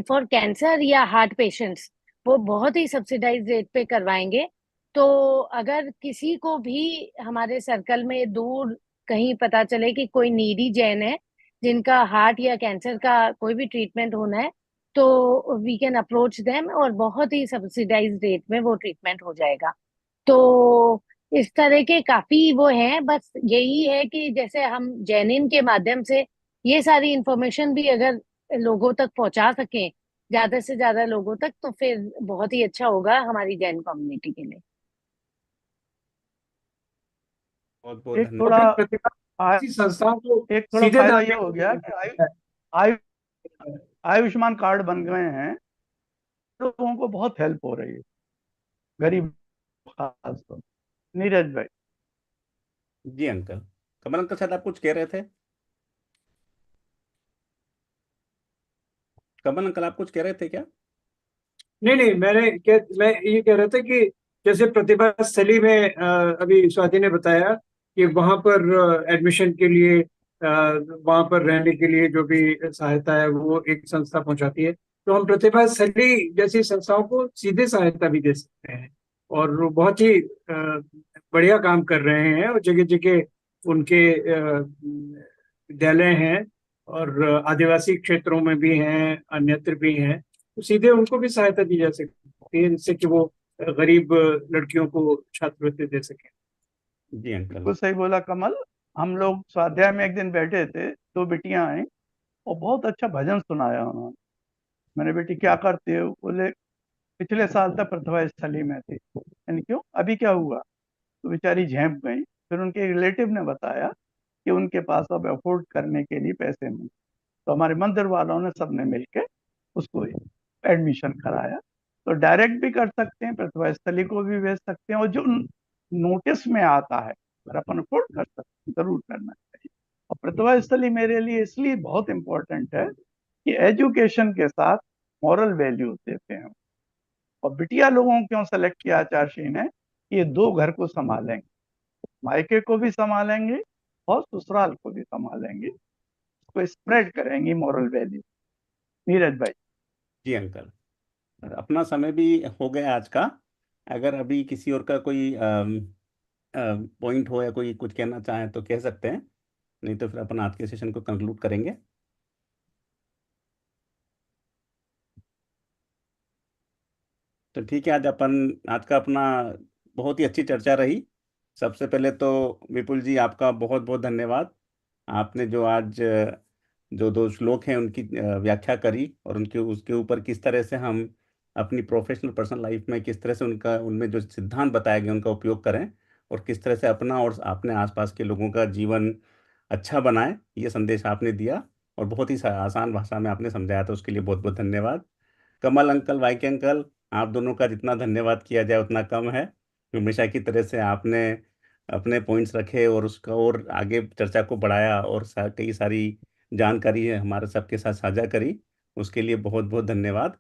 फॉर कैंसर या हार्ट पेशेंट्स, वो बहुत ही सब्सिडाइज रेट पे करवाएंगे। तो अगर किसी को भी हमारे सर्कल में दूर कहीं पता चले कि कोई नीडी जैन है जिनका हार्ट या कैंसर का कोई भी ट्रीटमेंट होना है, तो वी कैन अप्रोच देम, और बहुत ही सब्सिडाइज रेट में वो ट्रीटमेंट हो जाएगा। तो इस तरह के काफी वो हैं। बस यही है कि जैसे हम जैनिन के माध्यम से ये सारी इंफॉर्मेशन भी अगर लोगों तक पहुंचा सकें, ज्यादा से ज्यादा लोगों तक, तो फिर बहुत ही अच्छा होगा हमारी जैन कम्युनिटी के लिए। बहुत बहुत एक और धन्यवाद। थोड़ा फिर प्रतिभा आ- किसी संस्थाओं को एक थोड़ा सीधे फायदा दान ये भी हो कर गया कि सकते हैं। आयुष्मान कार्ड बन गए हैं, लोगों को बहुत हेल्प हो रही है, गरीब खास तो। नीरज भाई। जी अंकल। कमल अंकल, शायद आप कुछ कह रहे थे। कमल अंकल, आप कुछ कह रहे थे क्या? नहीं नहीं, मैं ये कह रहा था कि जैसे प्रतिभा स्थली में अभी स्वाति ने बताया कि वहां पर एडमिशन के लिए, वहां पर रहने के लिए जो भी सहायता है वो एक संस्था पहुंचाती है। तो हम प्रतिभा स्थली जैसी संस्थाओं को सीधे सहायता भी दे सकते हैं, और वो बहुत ही बढ़िया काम कर रहे हैं, और जगह जगह उनके विद्यालय हैं, और आदिवासी क्षेत्रों में भी हैं, अन्यत्र भी हैं। तो सीधे उनको भी सहायता दी जा सकती है, जिससे कि वो गरीब लड़कियों को छात्रवृत्ति दे सकें। जी अंकल। बिल्कुल सही बोला कमल। हम लोग स्वाध्याय में एक दिन बैठे थे, दो बिटियां आई और बहुत अच्छा भजन सुनाया उन्होंने। मैंने, बेटी क्या करती हो? बोले पिछले साल तक प्रतिभा स्थली में थी। यानी क्यों, अभी क्या हुआ? तो बेचारी झेप गई। फिर उनके रिलेटिव ने बताया कि उनके पास अब अफोर्ड करने के लिए पैसे नहीं। तो हमारे मंदिर वालों ने सबने मिलके उसको एडमिशन कराया। तो डायरेक्ट भी कर सकते हैं, प्रतिभा स्थली को भी भेज सकते हैं, और जो नोटिस में आता है अगर अपन अफोर्ड कर सकते हैं जरूर करना चाहिए। और प्रतिभा स्थली मेरे लिए इसलिए बहुत इंपॉर्टेंट है कि एजुकेशन के साथ मॉरल वैल्यूज देते हैं। और बिटिया लोगों को क्यों सेलेक्ट किया आचार्य ने? ये दो घर को संभालेंगे, मायके को भी संभालेंगे और ससुराल को भी संभालेंगे, उसको स्प्रेड करेंगे मॉरल वैल्यू। नीरज भाई। जी अंकल। अपना समय भी हो गया आज का। अगर अभी किसी और का कोई पॉइंट हो या कोई कुछ कहना चाहे तो कह सकते हैं, नहीं तो फिर अपन आज के सेशन को कंक्लूड करेंगे। तो ठीक है, आज का अपना बहुत ही अच्छी चर्चा रही। सबसे पहले तो विपुल जी, आपका बहुत बहुत धन्यवाद। आपने जो आज जो दो श्लोक हैं उनकी व्याख्या करी, और उनके उसके ऊपर किस तरह से हम अपनी प्रोफेशनल पर्सनल लाइफ में किस तरह से उनका उनमें जो सिद्धांत बताए गए उनका उपयोग करें, और किस तरह से अपना और अपने आसपास के लोगों का जीवन अच्छा बनाए, ये संदेश आपने दिया और बहुत ही आसान भाषा में आपने समझाया था, उसके लिए बहुत बहुत धन्यवाद। कमल अंकल, वाईके अंकल, आप दोनों का जितना धन्यवाद किया जाए उतना कम है। हमेशा की तरह से आपने अपने पॉइंट्स रखे और उसका और आगे चर्चा को बढ़ाया और कई सारी जानकारी है हमारे सबके साथ साझा करी, उसके लिए बहुत बहुत धन्यवाद।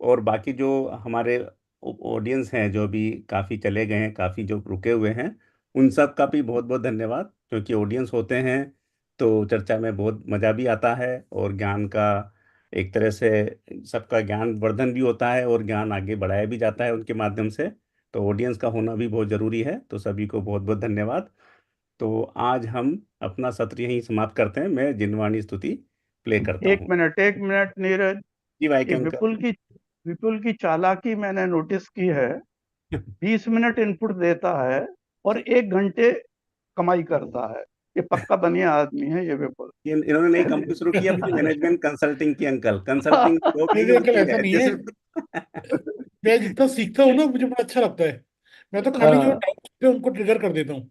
और बाकी जो हमारे ऑडियंस हैं, जो भी काफ़ी चले गए हैं, काफ़ी जो रुके हुए हैं, उन सब का भी बहुत बहुत धन्यवाद, क्योंकि ऑडियंस होते हैं तो चर्चा में बहुत मज़ा भी आता है और ज्ञान का एक तरह से सबका ज्ञान वर्धन भी होता है और ज्ञान आगे बढ़ाया भी जाता है उनके माध्यम से। तो ऑडियंस का होना भी बहुत ज़रूरी है। तो सभी को बहुत बहुत धन्यवाद। तो आज हम अपना सत्र यहीं समाप्त करते हैं। मैं जिनवाणी स्तुति प्ले करता एक हूँ। मिनट नीरज, जी भाई ये अंकल। विपुल की चालाकी मैंने नोटिस की है। 20 मिनट इनपुट देता है और 1 घंटे कमाई करता है। ये पक्का बढ़िया आदमी है ये विपुल। इन्होंने नई कंपनी शुरू की अपनी, मैनेजमेंट कंसल्टिंग की। अंकल कंसल्टिंग जॉब नहीं नहीं नहीं अंकल, होती ऐसा है नहीं है। जैसे मैं जितना सीखता हूँ ना, मुझे बड़ा अच्छा लगता है। मैं तो खाली जो डाउट है उनको ट्रिगर कर देता हूँ।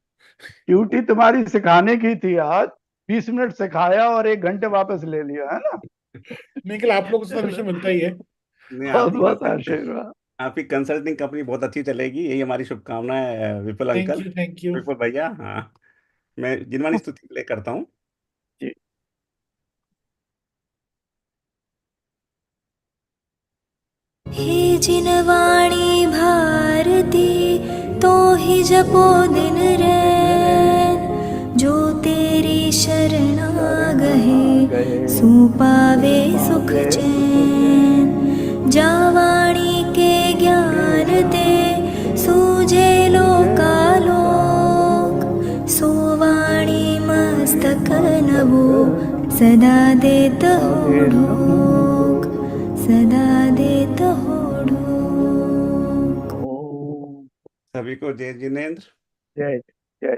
ड्यूटी तुम्हारी सिखाने की थी आज, 20 मिनट सिखाया और 1 घंटे वापस ले लिया, है ना? नहीं अंकल, आप लोगों से हमेशा मिलता ही है। नहीं, बहुत बहुत आशीर्वाद। आपकी कंसल्टिंग कंपनी बहुत अच्छी चलेगी, यही हमारी शुभकामनाएं है विपुल अंकल, थैंक यू। विपुल भैया। हाँ, मैं जिनवाणी स्तुति प्ले करता हूँ। जी। हे जिनवाणी भारती, तो ही जपो दिन रैन, जो तेरी शरण गहे सो पावे सुख चैन। जावाणी के ज्ञान दे सूझे लोकालोक, सोवाणी मस्तक नवो सदा देत हो ढोक, सदा देत हो ढोक। सभी को जय जिनेन्द्र। जय जय।